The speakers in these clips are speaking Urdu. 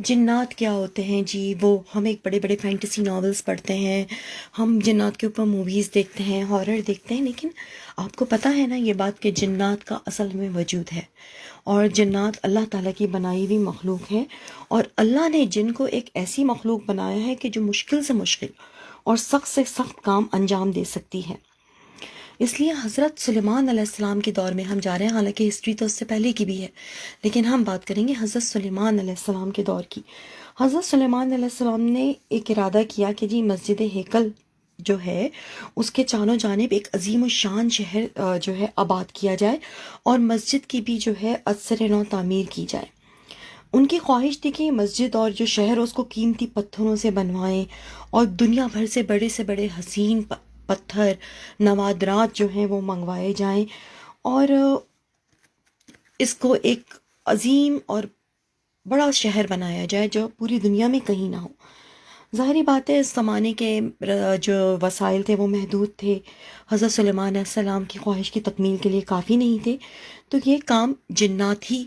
جنات کیا ہوتے ہیں جی؟ وہ ہم ایک بڑے بڑے فینٹیسی ناولز پڑھتے ہیں، ہم جنات کے اوپر موویز دیکھتے ہیں، ہارر دیکھتے ہیں، لیکن آپ کو پتہ ہے نا یہ بات کہ جنات کا اصل میں وجود ہے، اور جنات اللہ تعالیٰ کی بنائی ہوئی مخلوق ہے، اور اللہ نے جن کو ایک ایسی مخلوق بنایا ہے کہ جو مشکل سے مشکل اور سخت سے سخت کام انجام دے سکتی ہے۔ اس لیے حضرت سلیمان علیہ السلام کے دور میں ہم جا رہے ہیں، حالانکہ ہسٹری تو اس سے پہلے کی بھی ہے، لیکن ہم بات کریں گے حضرت سلیمان علیہ السلام کے دور کی۔ حضرت سلیمان علیہ السلام نے ایک ارادہ کیا کہ جی مسجد ہیکل جو ہے اس کے چاروں جانب ایک عظیم الشان شہر جو ہے آباد کیا جائے، اور مسجد کی بھی جو ہے ازسر نو تعمیر کی جائے۔ ان کی خواہش تھی کہ مسجد اور جو شہر اس کو قیمتی پتھروں سے بنوائیں، اور دنیا بھر سے بڑے حسین پتھر نوادرات جو ہیں وہ منگوائے جائیں، اور اس کو ایک عظیم اور بڑا شہر بنایا جائے جو پوری دنیا میں کہیں نہ ہو۔ ظاہری بات ہے اس زمانے کے جو وسائل تھے وہ محدود تھے، حضرت سلیمان علیہ السلام کی خواہش کی تکمیل کے لیے کافی نہیں تھے، تو یہ کام جنات ہی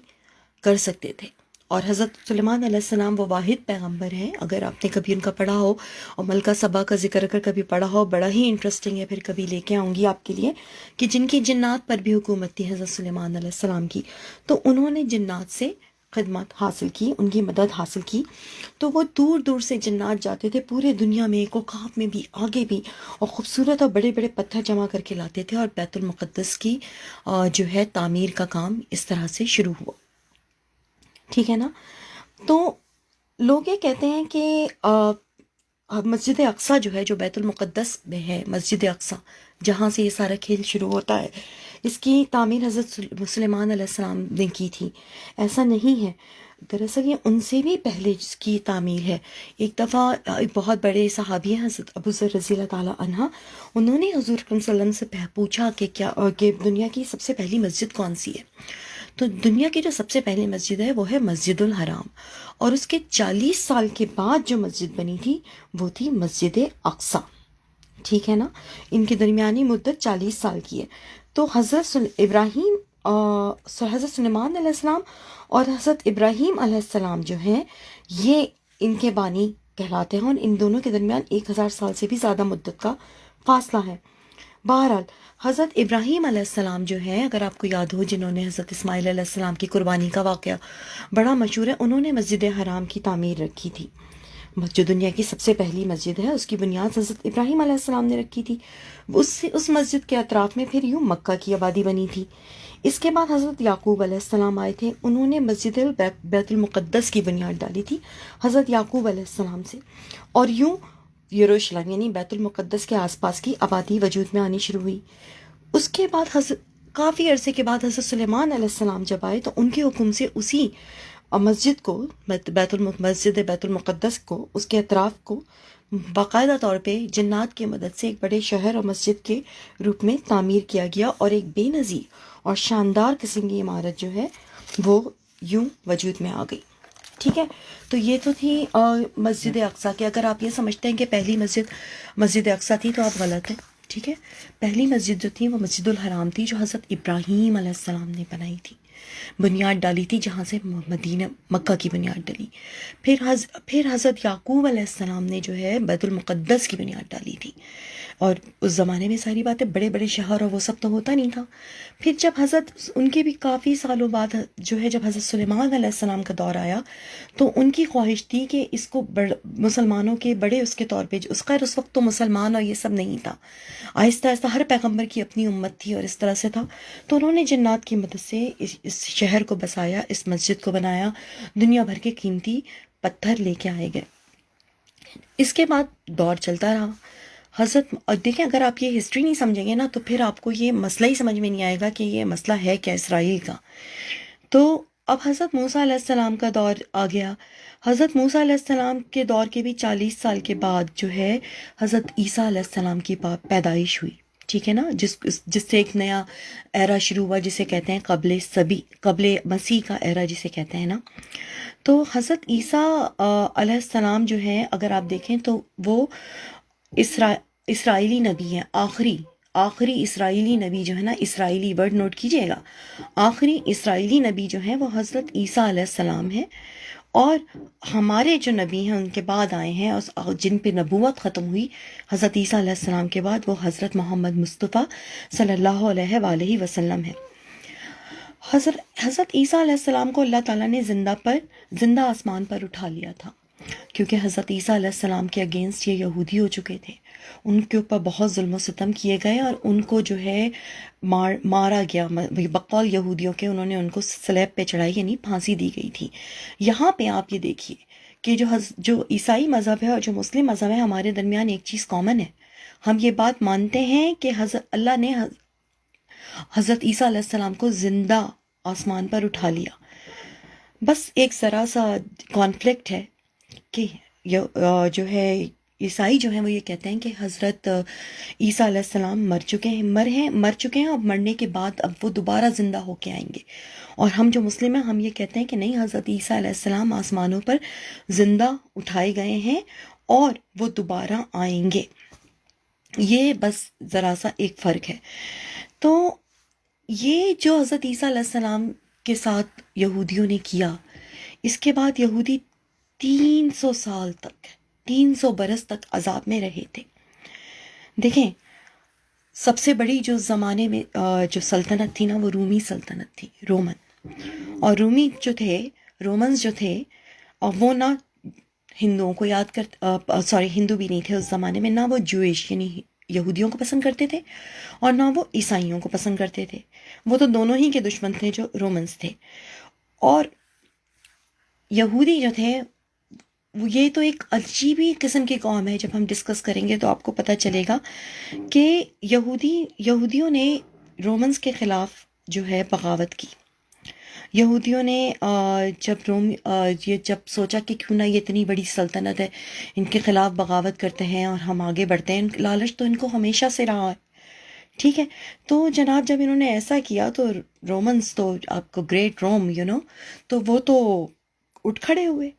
کر سکتے تھے۔ اور حضرت سلیمان علیہ السلام وہ واحد پیغمبر ہیں، اگر آپ نے کبھی ان کا پڑھا ہو اور ملکہ سبا کا ذکر اگر کبھی پڑھا ہو، بڑا ہی انٹرسٹنگ ہے، پھر کبھی لے کے آؤں گی آپ کے لیے، کہ جن کی جنات پر بھی حکومت تھی حضرت سلیمان علیہ السلام کی، تو انہوں نے جنات سے خدمت حاصل کی، ان کی مدد حاصل کی، تو وہ دور دور سے جنات جاتے تھے پورے دنیا میں، کوکاب میں بھی، آگے بھی، اور خوبصورت اور بڑے بڑے پتھر جمع کر کے لاتے تھے، اور بیت المقدس کی جو ہے تعمیر کا کام اس طرح سے شروع ہوا۔ ٹھیک ہے نا؟ تو لوگ یہ کہتے ہیں کہ مسجد اقصیٰ جو ہے، جو بیت المقدس میں ہے، مسجد اقصیٰ جہاں سے یہ سارا کھیل شروع ہوتا ہے، اس کی تعمیر حضرت سلیمان علیہ السلام نے کی تھی، ایسا نہیں ہے۔ دراصل یہ ان سے بھی پہلے اس کی تعمیر ہے۔ ایک دفعہ ایک بہت بڑے صحابی ہیں حضرت ابو ذر رضی اللہ تعالیٰ عنہ، انہوں نے حضور صلی اللہ علیہ وسلم سے پوچھا کہ دنیا کی سب سے پہلی مسجد کون سی ہے؟ تو دنیا کی جو سب سے پہلی مسجد ہے وہ ہے مسجد الحرام، اور اس کے 40 سال کے بعد جو مسجد بنی تھی وہ تھی مسجد اقصیٰ۔ ٹھیک ہے نا؟ ان کی درمیانی مدت 40 سال کی ہے۔ تو حضرت ابراہیم حضرت سلیمان علیہ السلام اور حضرت ابراہیم علیہ السلام جو ہیں یہ ان کے بانی کہلاتے ہیں، اور ان دونوں کے درمیان 1000 سال سے بھی زیادہ مدت کا فاصلہ ہے۔ بہرحال حضرت ابراہیم علیہ السلام جو ہے، اگر آپ کو یاد ہو، جنہوں نے حضرت اسماعیل علیہ السلام کی قربانی کا واقعہ بڑا مشہور ہے، انہوں نے مسجد حرام کی تعمیر رکھی تھی۔ جو دنیا کی سب سے پہلی مسجد ہے اس کی بنیاد حضرت ابراہیم علیہ السلام نے رکھی تھی۔ اس مسجد کے اطراف میں پھر یوں مکہ کی آبادی بنی تھی۔ اس کے بعد حضرت یعقوب علیہ السلام آئے تھے، انہوں نے مسجد بیت المقدس کی بنیاد ڈالی تھی حضرت یعقوب علیہ السلام سے، اور یوں یروشلم یعنی بیت المقدس کے آس پاس کی آبادی وجود میں آنی شروع ہوئی۔ اس کے بعد کافی عرصے کے بعد حضرت سلیمان علیہ السلام جب آئے تو ان کے حکم سے اسی مسجد کو مسجد بیت المقدس کو، اس کے اطراف کو باقاعدہ طور پہ جنات کی مدد سے ایک بڑے شہر اور مسجد کے روپ میں تعمیر کیا گیا، اور ایک بے نظیر اور شاندار قسم کی عمارت جو ہے وہ یوں وجود میں آ گئی۔ ٹھیک ہے؟ تو یہ تو تھی مسجد اقصیٰ کی۔ اگر آپ یہ سمجھتے ہیں کہ پہلی مسجد اقصیٰ تھی تو آپ غلط ہیں۔ ٹھیک ہے؟ پہلی مسجد جو تھی وہ مسجد الحرام تھی، جو حضرت ابراہیم علیہ السلام نے بنائی تھی، بنیاد ڈالی تھی، جہاں سے مکہ کی بنیاد ڈلی۔ پھر حضرت یعقوب علیہ السلام نے جو ہے بیت المقدس کی بنیاد ڈالی تھی، اور اس زمانے میں ساری باتیں بڑے بڑے شہر اور وہ سب تو ہوتا نہیں تھا۔ پھر جب حضرت ان کے بھی کافی سالوں بعد جو ہے جب حضرت سلیمان علیہ السلام کا دور آیا تو ان کی خواہش تھی کہ اس کو مسلمانوں کے بڑے اس کے طور پہ، اس وقت تو مسلمان اور یہ سب نہیں تھا، آہستہ آہستہ ہر پیغمبر کی اپنی امت تھی اور اس طرح سے تھا، تو انہوں نے جنات کی مدد سے اس شہر کو بسایا، اس مسجد کو بنایا، دنیا بھر کے قیمتی پتھر لے کے آئے گئے۔ اس کے بعد دور چلتا رہا۔ دیکھیں اگر آپ یہ ہسٹری نہیں سمجھیں گے نا تو پھر آپ کو یہ مسئلہ ہی سمجھ میں نہیں آئے گا کہ یہ مسئلہ ہے کیا اسرائیل کا۔ تو اب حضرت موسیٰ علیہ السلام کا دور آ گیا۔ حضرت موسیٰ علیہ السلام کے دور کے بھی 40 سال کے بعد جو ہے حضرت عیسیٰ علیہ السلام کی پیدائش ہوئی۔ ٹھیک ہے نا؟ جس سے ایک نیا ایرا شروع ہوا، جسے کہتے ہیں قبل مسیح کا ایرا جسے کہتے ہیں نا۔ تو حضرت عیسیٰ علیہ السلام جو ہے اگر آپ دیکھیں تو وہ اسرائیلی نبی ہیں، آخری اسرائیلی نبی جو ہے نا، اسرائیلی ورڈ نوٹ کیجئے گا، آخری اسرائیلی نبی جو ہے وہ حضرت عیسیٰ علیہ السلام ہے، اور ہمارے جو نبی ہیں ان کے بعد آئے ہیں اور جن پہ نبوت ختم ہوئی حضرت عیسیٰ علیہ السلام کے بعد، وہ حضرت محمد مصطفیٰ صلی اللہ علیہ وآلہ وسلم ہے۔ حضرت عیسیٰ علیہ السلام کو اللہ تعالیٰ نے زندہ آسمان پر اٹھا لیا تھا، کیونکہ حضرت عیسیٰ علیہ السلام کے اگینسٹ یہ یہودی ہو چکے تھے، ان کے اوپر بہت ظلم و ستم کیے گئے اور ان کو جو ہے مارا گیا بقول یہودیوں کے، انہوں نے ان کو سلیب پہ چڑھائی، یعنی پھانسی دی گئی تھی۔ یہاں پہ آپ یہ دیکھیے کہ جو عیسائی مذہب ہے اور جو مسلم مذہب ہے، ہمارے درمیان ایک چیز کامن ہے، ہم یہ بات مانتے ہیں کہ اللہ نے حضرت عیسیٰ علیہ السلام کو زندہ آسمان پر اٹھا لیا۔ بس ایک ذرا سا کانفلکٹ ہے کہ جو ہے عیسائی جو ہیں وہ یہ کہتے ہیں کہ حضرت عیسیٰ علیہ السلام مر چکے ہیں، اور مرنے کے بعد اب وہ دوبارہ زندہ ہو کے آئیں گے، اور ہم جو مسلم ہیں ہم یہ کہتے ہیں کہ نہیں، حضرت عیسیٰ علیہ السلام آسمانوں پر زندہ اٹھائے گئے ہیں اور وہ دوبارہ آئیں گے۔ یہ بس ذرا سا ایک فرق ہے۔ تو یہ جو حضرت عیسیٰ علیہ السلام کے ساتھ یہودیوں نے کیا، اس کے بعد یہودی 300 برس تک عذاب میں رہے تھے۔ دیکھیں، سب سے بڑی جو زمانے میں جو سلطنت تھی نا، وہ رومی سلطنت تھی، رومن، اور رومنز جو تھے اور وہ نہ ہندوؤں کو یاد ہندو بھی نہیں تھے اس زمانے میں، نہ وہ جوئش یعنی یہودیوں کو پسند کرتے تھے اور نہ وہ عیسائیوں کو پسند کرتے تھے، وہ تو دونوں ہی کے دشمن تھے جو رومنز تھے۔ اور یہودی جو تھے وہ یہ تو ایک عجیب ہی قسم کی قوم ہے، جب ہم ڈسکس کریں گے تو آپ کو پتہ چلے گا کہ یہودیوں نے رومنز کے خلاف جو ہے بغاوت کی۔ یہودیوں نے جب سوچا کہ کیوں نہ یہ اتنی بڑی سلطنت ہے، ان کے خلاف بغاوت کرتے ہیں اور ہم آگے بڑھتے ہیں، لالچ تو ان کو ہمیشہ سے رہا ہے، ٹھیک ہے۔ تو جناب جب انہوں نے ایسا کیا تو رومنز تو آپ کو گریٹ روم تو وہ تو اٹھ کھڑے ہوئے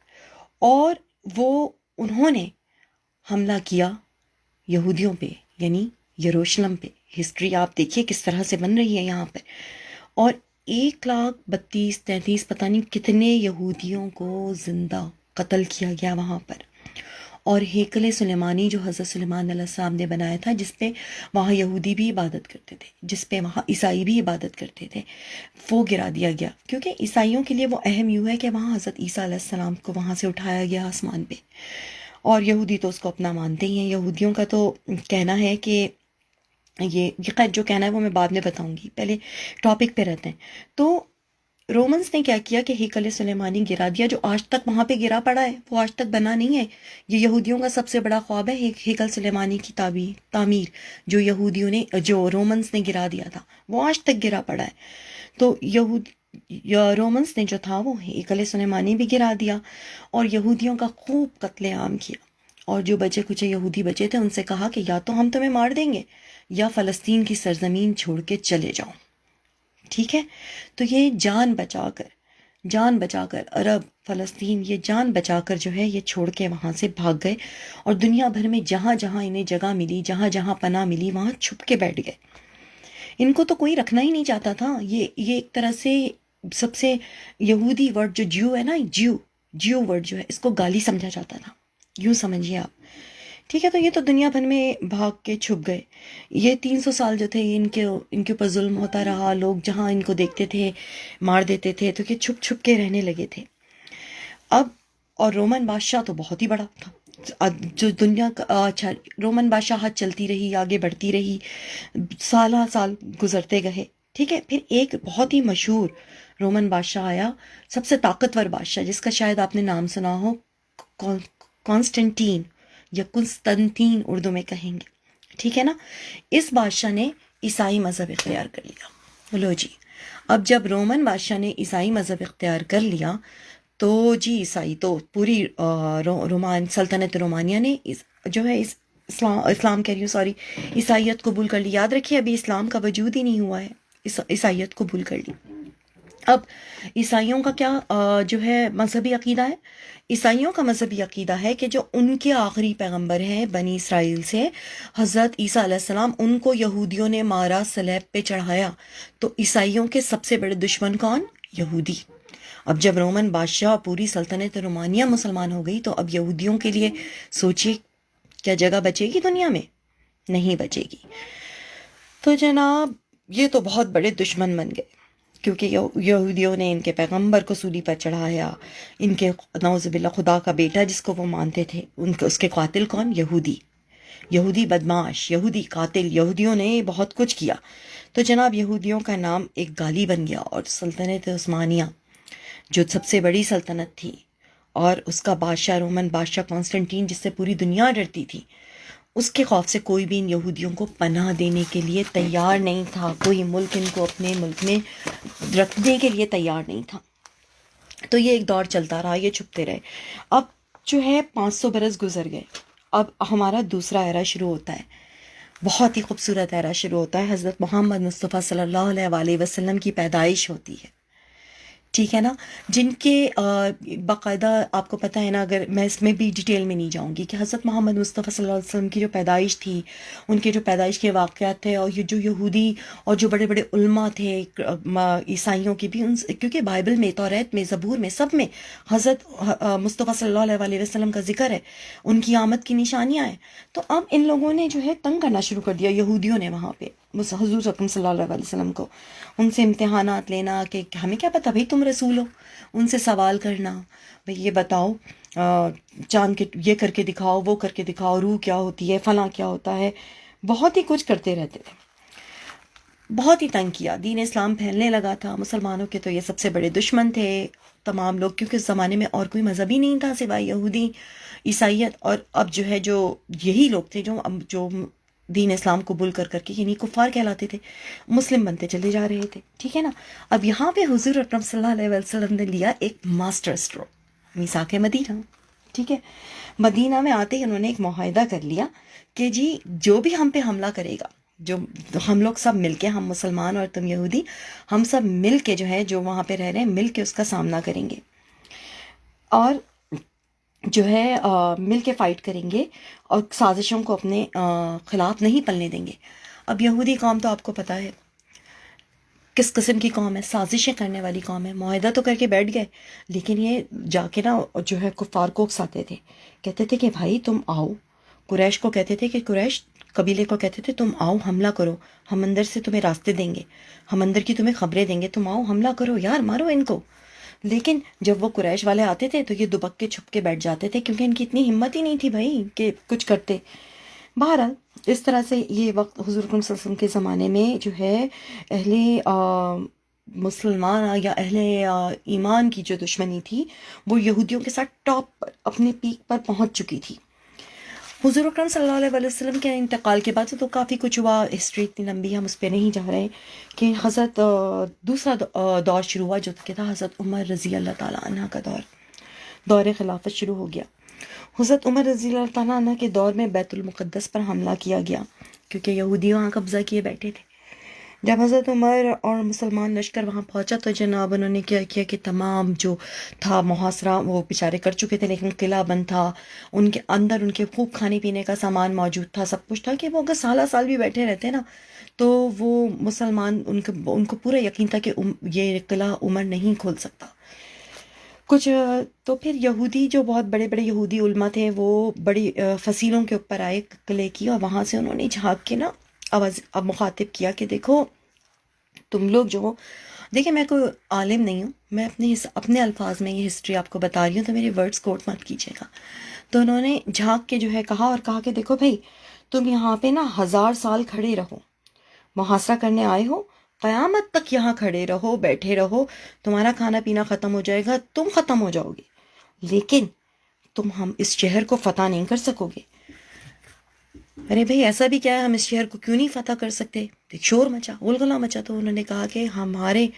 اور انہوں نے حملہ کیا یہودیوں پہ، یعنی یروشلم پہ۔ ہسٹری آپ دیکھیے کس طرح سے بن رہی ہے یہاں پر، اور 1,32,33 پتہ نہیں کتنے یہودیوں کو زندہ قتل کیا گیا وہاں پر۔ اور ہیکل سلیمانی جو حضرت سلیمان علیہ السلام نے بنایا تھا، جس پہ وہاں یہودی بھی عبادت کرتے تھے، جس پہ وہاں عیسائی بھی عبادت کرتے تھے، وہ گرا دیا گیا، کیونکہ عیسائیوں کے لیے وہ اہم یوں ہے کہ وہاں حضرت عیسیٰ علیہ السلام کو وہاں سے اٹھایا گیا آسمان پہ، اور یہودی تو اس کو اپنا مانتے ہی ہیں۔ یہودیوں کا تو کہنا ہے کہ یہ خیر جو کہنا ہے وہ میں بعد میں بتاؤں گی، پہلے ٹاپک پہ رہتے ہیں۔ تو رومنز نے کیا کیا کہ ہیکل سلیمانی گرا دیا، جو آج تک وہاں پہ گرا پڑا ہے، وہ آج تک بنا نہیں ہے۔ یہ یہودیوں کا سب سے بڑا خواب ہے، ہیکل سلیمانی کی تعمیر، جو رومنز نے گرا دیا تھا، وہ آج تک گرا پڑا ہے۔ تو رومنز نے جو تھا وہ ہیکل سلیمانی بھی گرا دیا اور یہودیوں کا خوب قتل عام کیا، اور جو بچے کچھ یہودی بچے تھے ان سے کہا کہ یا تو ہم تمہیں مار دیں گے یا فلسطین کی سرزمین چھوڑ کے چلے جاؤ، ٹھیک ہے۔ تو یہ جان بچا کر عرب، فلسطین، یہ جان بچا کر جو ہے یہ چھوڑ کے وہاں سے بھاگ گئے، اور دنیا بھر میں جہاں جہاں انہیں جگہ ملی، جہاں جہاں پناہ ملی، وہاں چھپ کے بیٹھ گئے۔ ان کو تو کوئی رکھنا ہی نہیں چاہتا تھا۔ یہ ایک طرح سے سب سے یہودی ورڈ جو جیو ہے نا، جیو ورڈ جو ہے، اس کو گالی سمجھا جاتا تھا، یوں سمجھیے آپ، ٹھیک ہے۔ تو یہ تو دنیا بھر میں بھاگ کے چھپ گئے۔ یہ 300 سال جو تھے ان کے اوپر ظلم ہوتا رہا، لوگ جہاں ان کو دیکھتے تھے مار دیتے تھے، تو یہ چھپ چھپ کے رہنے لگے تھے۔ اور رومن بادشاہ تو بہت ہی بڑا تھا، جو دنیا کا اچھا رومن بادشاہت چلتی رہی، آگے بڑھتی رہی، سالہ سال گزرتے گئے، ٹھیک ہے۔ پھر ایک بہت ہی مشہور رومن بادشاہ آیا، سب سے طاقتور بادشاہ، جس کا شاید آپ نے نام سنا ہو، کانسٹنٹین یا قسطنطین اردو میں کہیں گے، ٹھیک ہے نا۔ اس بادشاہ نے عیسائی مذہب اختیار کر لیا۔ لو جی، اب جب رومن بادشاہ نے عیسائی مذہب اختیار کر لیا تو جی عیسائی تو پوری سلطنت رومانیہ نے جو ہے اسلام کہہ رہی ہوں، سوری، عیسائیت قبول کر لی۔ یاد رکھیے ابھی اسلام کا وجود ہی نہیں ہوا ہے، عیسائیت قبول کر لی۔ اب عیسائیوں کا کیا جو ہے مذہبی عقیدہ ہے؟ عیسائیوں کا مذہبی عقیدہ ہے کہ جو ان کے آخری پیغمبر ہیں بنی اسرائیل سے، حضرت عیسیٰ علیہ السلام، ان کو یہودیوں نے مارا، صلیب پہ چڑھایا۔ تو عیسائیوں کے سب سے بڑے دشمن کون؟ یہودی۔ اب جب رومن بادشاہ پوری سلطنت رومانیہ مسلمان ہو گئی تو اب یہودیوں کے لیے سوچیے کیا جگہ بچے گی دنیا میں؟ نہیں بچے گی. تو جناب یہ تو بہت بڑے دشمن بن گئے کیونکہ یہودیوں نے ان کے پیغمبر کو سولی پر چڑھایا. ان کے نعوذ باللہ خدا کا بیٹا جس کو وہ مانتے تھے اس کے قاتل کون؟ یہودی بدماش، یہودی قاتل. یہودیوں نے بہت کچھ کیا. تو جناب یہودیوں کا نام ایک گالی بن گیا اور سلطنت عثمانیہ جو سب سے بڑی سلطنت تھی اور اس کا بادشاہ رومن بادشاہ کانسٹنٹین جس سے پوری دنیا ڈرتی تھی، اس کے خوف سے کوئی بھی ان یہودیوں کو پناہ دینے کے لیے تیار نہیں تھا. کوئی ملک ان کو اپنے ملک میں رکھنے کے لیے تیار نہیں تھا. تو یہ ایک دور چلتا رہا، یہ چھپتے رہے. اب جو ہے 500 برس گزر گئے. اب ہمارا دوسرا ایرا شروع ہوتا ہے، بہت ہی خوبصورت ایرا شروع ہوتا ہے. حضرت محمد مصطفیٰ صلی اللہ علیہ وآلہ وسلم کی پیدائش ہوتی ہے، ٹھیک ہے نا، جن کے باقاعدہ آپ کو پتہ ہے نا، اگر میں اس میں بھی ڈیٹیل میں نہیں جاؤں گی کہ حضرت محمد مصطفیٰ صلی اللہ علیہ وسلم کی جو پیدائش تھی، ان کے جو پیدائش کے واقعات تھے، اور یہ جو یہودی اور جو بڑے بڑے علماء تھے عیسائیوں کی بھی، کیونکہ بائبل میں، توریت میں، زبور میں، سب میں حضرت مصطفیٰ صلی اللہ علیہ وسلم کا ذکر ہے، ان کی آمد کی نشانیاں ہیں. تو اب ان لوگوں نے جو ہے تنگ کرنا شروع کر دیا، یہودیوں نے وہاں پہ حضور اکرم صلی اللہ علیہ وسلم کو، ان سے امتحانات لینا کہ ہمیں کیا پتہ بھائی تم رسول ہو، ان سے سوال کرنا بھائی یہ بتاؤ چاند کے یہ کر کے دکھاؤ، وہ کر کے دکھاؤ، روح کیا ہوتی ہے، فلاں کیا ہوتا ہے. بہت ہی کچھ کرتے رہتے تھے، بہت ہی تنگ کیا. دین اسلام پھیلنے لگا تھا، مسلمانوں کے تو یہ سب سے بڑے دشمن تھے تمام لوگ، کیونکہ اس زمانے میں اور کوئی مذہب ہی نہیں تھا سوائے یہودی عیسائیت. اور اب جو ہے جو یہی لوگ تھے جو دین اسلام قبول کر کے یعنی کفار کہلاتے تھے، مسلم بنتے چلے جا رہے تھے، ٹھیک ہے نا. اب یہاں پہ حضور اکرم صلی اللہ علیہ وسلم نے لیا ایک ماسٹر اسٹروک، میثاق مدینہ، ٹھیک ہے. مدینہ میں آتے ہی انہوں نے ایک معاہدہ کر لیا کہ جی جو بھی ہم پہ حملہ کرے گا، جو ہم لوگ سب مل کے، ہم مسلمان اور تم یہودی، ہم سب مل کے جو ہے جو وہاں پہ رہ رہے ہیں مل کے اس کا سامنا کریں گے اور جو ہے مل کے فائٹ کریں گے اور سازشوں کو اپنے خلاف نہیں پلنے دیں گے. اب یہودی قوم تو آپ کو پتہ ہے کس قسم کی قوم ہے، سازشیں کرنے والی قوم ہے. معاہدہ تو کر کے بیٹھ گئے، لیکن یہ جا کے نا جو ہے کفار کو اکساتے تھے، کہتے تھے کہ بھائی تم آؤ. قریش کو کہتے تھے کہ قریش قبیلے کو کہتے تھے تم آؤ حملہ کرو، ہم اندر سے تمہیں راستے دیں گے، ہم اندر کی تمہیں خبریں دیں گے، تم آؤ حملہ کرو یار، مارو ان کو. لیکن جب وہ قریش والے آتے تھے تو یہ دبک کے چھپ کے بیٹھ جاتے تھے، کیونکہ ان کی اتنی ہمت ہی نہیں تھی بھائی کہ کچھ کرتے. بہرحال اس طرح سے یہ وقت حضور صلی اللہ علیہ وسلم کے زمانے میں جو ہے اہل مسلمان یا اہل ایمان کی جو دشمنی تھی وہ یہودیوں کے ساتھ ٹاپ پر، اپنے پیک پر پہنچ چکی تھی. حضور اکرم صلی اللہ علیہ وسلم کے انتقال کے بعد تو کافی کچھ ہوا، ہسٹری اتنی لمبی ہم اس پہ نہیں جا رہے، کہ حضرت دوسرا دور شروع ہوا جو کہ تھا حضرت عمر رضی اللہ تعالیٰ عنہ کا دور خلافت شروع ہو گیا. حضرت عمر رضی اللہ تعالیٰ عنہ کے دور میں بیت المقدس پر حملہ کیا گیا کیونکہ یہودی وہاں قبضہ کیے بیٹھے تھے. جب حضرت عمر اور مسلمان لشکر وہاں پہنچا تو جناب انہوں نے کیا کیا کہ تمام جو تھا محاصرہ وہ بیچارے کر چکے تھے، لیکن قلعہ بند تھا، ان کے اندر ان کے خوب کھانے پینے کا سامان موجود تھا، سب کچھ تھا، کہ وہ اگر سالہ سال بھی بیٹھے رہتے نا تو وہ مسلمان ان کو پورا یقین تھا کہ یہ قلعہ عمر نہیں کھول سکتا کچھ. تو پھر یہودی جو بہت بڑے بڑے یہودی علماء تھے وہ بڑی فصیلوں کے اوپر آئے قلعے کی، اور وہاں سے انہوں نے جھانک کے نا آواز اب مخاطب کیا کہ دیکھو تم لوگ جو دیکھیں، میں کوئی عالم نہیں ہوں، میں اپنے الفاظ میں یہ ہسٹری آپ کو بتا رہی ہوں، تو میرے ورڈز کوٹ مت کیجیے گا. تو انہوں نے جھانک کے جو ہے کہا اور کہا کہ دیکھو بھائی تم یہاں پہ نا 1000 سال کھڑے رہو، محاصرہ کرنے آئے ہو، قیامت تک یہاں کھڑے رہو، بیٹھے رہو، تمہارا کھانا پینا ختم ہو جائے گا، تم ختم ہو جاؤ گے، لیکن تم ہم اس شہر کو فتح نہیں کر سکو گے. ارے بھائی ایسا بھی کیا ہے، ہم اس شہر کو کیوں نہیں فتح کر سکتے؟ ایک شور مچا، غلغلہ مچا. تو انہوں نے کہا کہ ہماری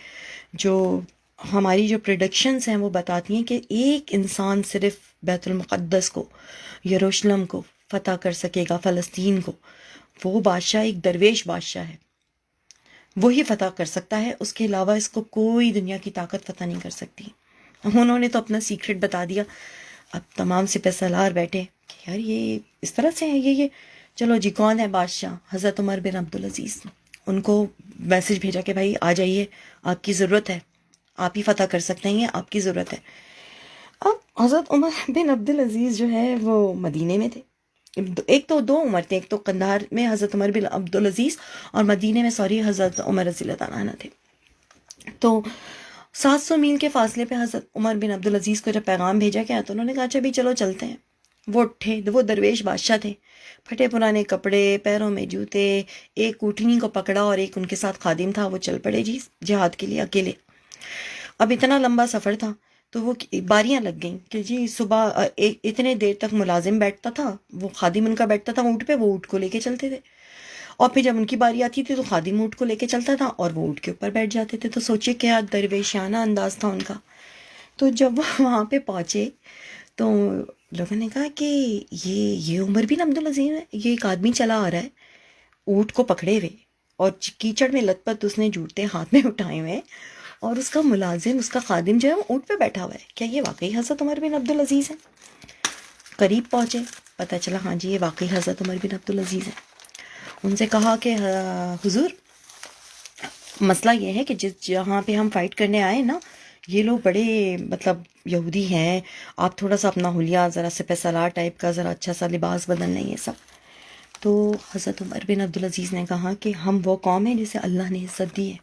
جو پریڈکشنز ہیں وہ بتاتی ہیں کہ ایک انسان صرف بیت المقدس کو، یروشلم کو فتح کر سکے گا، فلسطین کو. وہ بادشاہ ایک درویش بادشاہ ہے، وہی فتح کر سکتا ہے، اس کے علاوہ اس کو کوئی دنیا کی طاقت فتح نہیں کر سکتی. انہوں نے تو اپنا سیکرٹ بتا دیا. اب تمام سپہ سالار بیٹھے کہ یار یہ اس طرح سے ہے، یہ چلو جی کون ہے بادشاہ؟ حضرت عمر بن عبدالعزیز. ان کو میسج بھیجا کہ بھائی آ جائیے، آپ کی ضرورت ہے. آپ ہی فتح کر سکتے ہیں، یہ آپ کی ضرورت ہے۔ اب حضرت عمر بن عبدالعزیز جو ہے وہ مدینے میں تھے، ایک تو دو عمر تھے، ایک تو قندھار میں حضرت عمر بن عبدالعزیز اور مدینے میں حضرت عمر رضی اللہ تعالیٰ عنہ تھے۔ تو 700 میل کے فاصلے پہ حضرت عمر بن عبدالعزیز کو جب پیغام بھیجا گیا تو انہوں نے کہا اچھا بھی چلو چلتے ہیں۔ وہ اٹھے، وہ درویش بادشاہ تھے، پھٹے پرانے کپڑے، پیروں میں جوتے، ایک اونٹنی کو پکڑا اور ایک ان کے ساتھ خادم تھا، وہ چل پڑے جی جہاد کے لیے اکیلے۔ اب اتنا لمبا سفر تھا تو وہ باریاں لگ گئیں کہ جی صبح اتنے دیر تک ملازم بیٹھتا تھا، وہ خادم ان کا بیٹھتا تھا اونٹ پہ، وہ اونٹ کو لے کے چلتے تھے، اور پھر جب ان کی باری آتی تھی تو خادم اونٹ کو لے کے چلتا تھا اور وہ اونٹ کے اوپر بیٹھ جاتے تھے۔ تو سوچئے کیا درویشانہ انداز تھا ان کا۔ تو جب وہ وہاں پہ پہنچے تو لوگوں نے کہا کہ یہ عمر بن عبدالعزیز ہے، یہ ایک آدمی چلا آ رہا ہے اونٹ کو پکڑے ہوئے اور کیچڑ میں لت پت، اس نے جوتے ہاتھ میں اٹھائے ہوئے، اور اس کا ملازم، اس کا خادم جو ہے وہ اونٹ پہ بیٹھا ہوا ہے، کیا یہ واقعی حضرت عمر بن عبدالعزیز ہے؟ قریب پہنچے، پتہ چلا ہاں جی یہ واقعی حضرت عمر بن عبدالعزیز ہے۔ ان سے کہا کہ حضور مسئلہ یہ ہے کہ جہاں پہ ہم فائٹ کرنے آئے نا، یہ لوگ بڑے مطلب یہودی ہیں، آپ تھوڑا سا اپنا حلیہ ذرا سپہ سالار ٹائپ کا ذرا اچھا سا لباس بدل لیں یہ سب۔ تو حضرت عمر بن عبدالعزیز نے کہا کہ ہم وہ قوم ہیں جسے اللہ نے عزت دی ہے،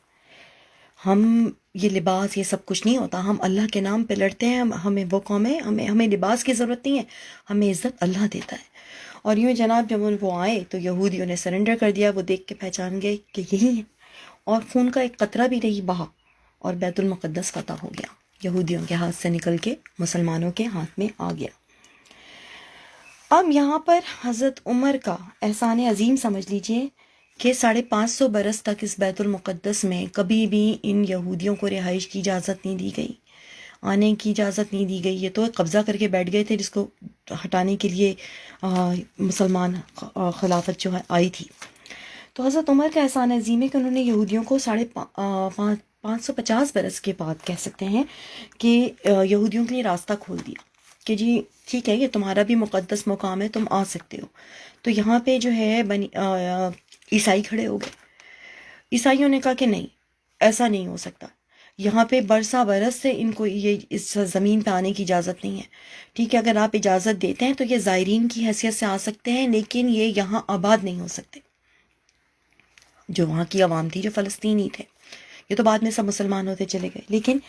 ہم یہ لباس یہ سب کچھ نہیں ہوتا، ہم اللہ کے نام پہ لڑتے ہیں، ہمیں وہ قوم ہے، ہمیں لباس کی ضرورت نہیں ہے، ہمیں عزت اللہ دیتا ہے۔ اور یوں جناب جب وہ آئے تو یہودیوں نے سرنڈر کر دیا، وہ دیکھ کے پہچان گئے کہ یہی ہے، اور خون کا ایک قطرہ بھی نہیں بہا، اور بیت المقدس فتح ہو گیا، یہودیوں کے ہاتھ سے نکل کے مسلمانوں کے ہاتھ میں آ گیا۔ اب یہاں پر حضرت عمر کا احسان عظیم سمجھ لیجئے کہ 550 برس تک اس بیت المقدس میں کبھی بھی ان یہودیوں کو رہائش کی اجازت نہیں دی گئی، آنے کی اجازت نہیں دی گئی۔ یہ تو قبضہ کر کے بیٹھ گئے تھے جس کو ہٹانے کے لیے مسلمان خلافت جو ہے آئی تھی۔ تو حضرت عمر کا احسان عظیم ہے کہ انہوں نے یہودیوں کو 550 برس کے بعد کہہ سکتے ہیں کہ یہودیوں کے لیے راستہ کھول دیا کہ جی ٹھیک ہے یہ تمہارا بھی مقدس مقام ہے، تم آ سکتے ہو۔ تو یہاں پہ جو ہے عیسائی کھڑے ہو گئے، عیسائیوں نے کہا کہ نہیں ایسا نہیں ہو سکتا، یہاں پہ برسا برس سے ان کو یہ اس زمین پہ آنے کی اجازت نہیں ہے، ٹھیک ہے اگر آپ اجازت دیتے ہیں تو یہ زائرین کی حیثیت سے آ سکتے ہیں، لیکن یہ یہاں آباد نہیں ہو سکتے۔ جو وہاں کی عوام تھی، جو فلسطینی تھے، یہ تو بعد میں سب مسلمان ہوتے چلے گئے، لیکن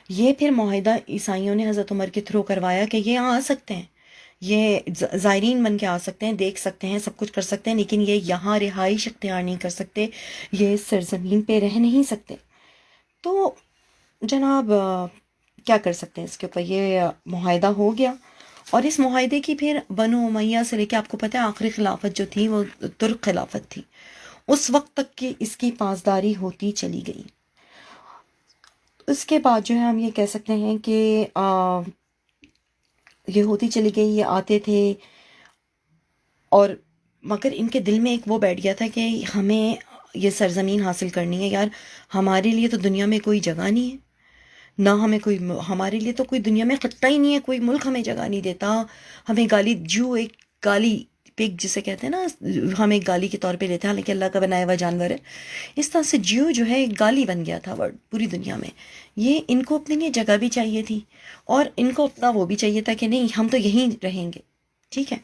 یہ پھر معاہدہ عیسائیوں نے حضرت عمر کے تھرو کروایا کہ یہ یہاں آ سکتے ہیں، یہ زائرین بن کے آ سکتے ہیں، دیکھ سکتے ہیں، سب کچھ کر سکتے ہیں، لیکن یہ یہاں رہائش اختیار نہیں کر سکتے، یہ سرزمین پہ رہ نہیں سکتے۔ تو جناب کیا کر سکتے ہیں اس کے اوپر، یہ معاہدہ ہو گیا، اور اس معاہدے کی پھر بنو امیہ سے لے کے آپ کو پتہ ہے آخری خلافت جو تھی وہ ترک خلافت تھی، اس وقت تک کہ اس کی پاسداری ہوتی چلی گئی۔ اس کے بعد جو ہے ہم یہ کہہ سکتے ہیں کہ یہ ہوتی چلی گئی، یہ آتے تھے، اور مگر ان کے دل میں ایک وہ بیٹھ گیا تھا کہ ہمیں یہ سرزمین حاصل کرنی ہے یار، ہمارے لیے تو دنیا میں کوئی جگہ نہیں ہے، نہ ہمیں کوئی، ہمارے لیے تو کوئی دنیا میں خطہ ہی نہیں ہے، کوئی ملک ہمیں جگہ نہیں دیتا، ہمیں گالی جو ایک گالی پگ جسے کہتے ہیں نا، ہم ایک گالی کے طور پہ لیتے ہیں حالانکہ اللہ کا بنایا ہوا جانور ہے، اس طرح سے جو ہے ایک گالی بن گیا تھا ورڈ پوری دنیا میں۔ یہ ان کو اپنے لیے جگہ بھی چاہیے تھی اور ان کو اپنا وہ بھی چاہیے تھا کہ نہیں ہم تو یہیں رہیں گے، ٹھیک ہے۔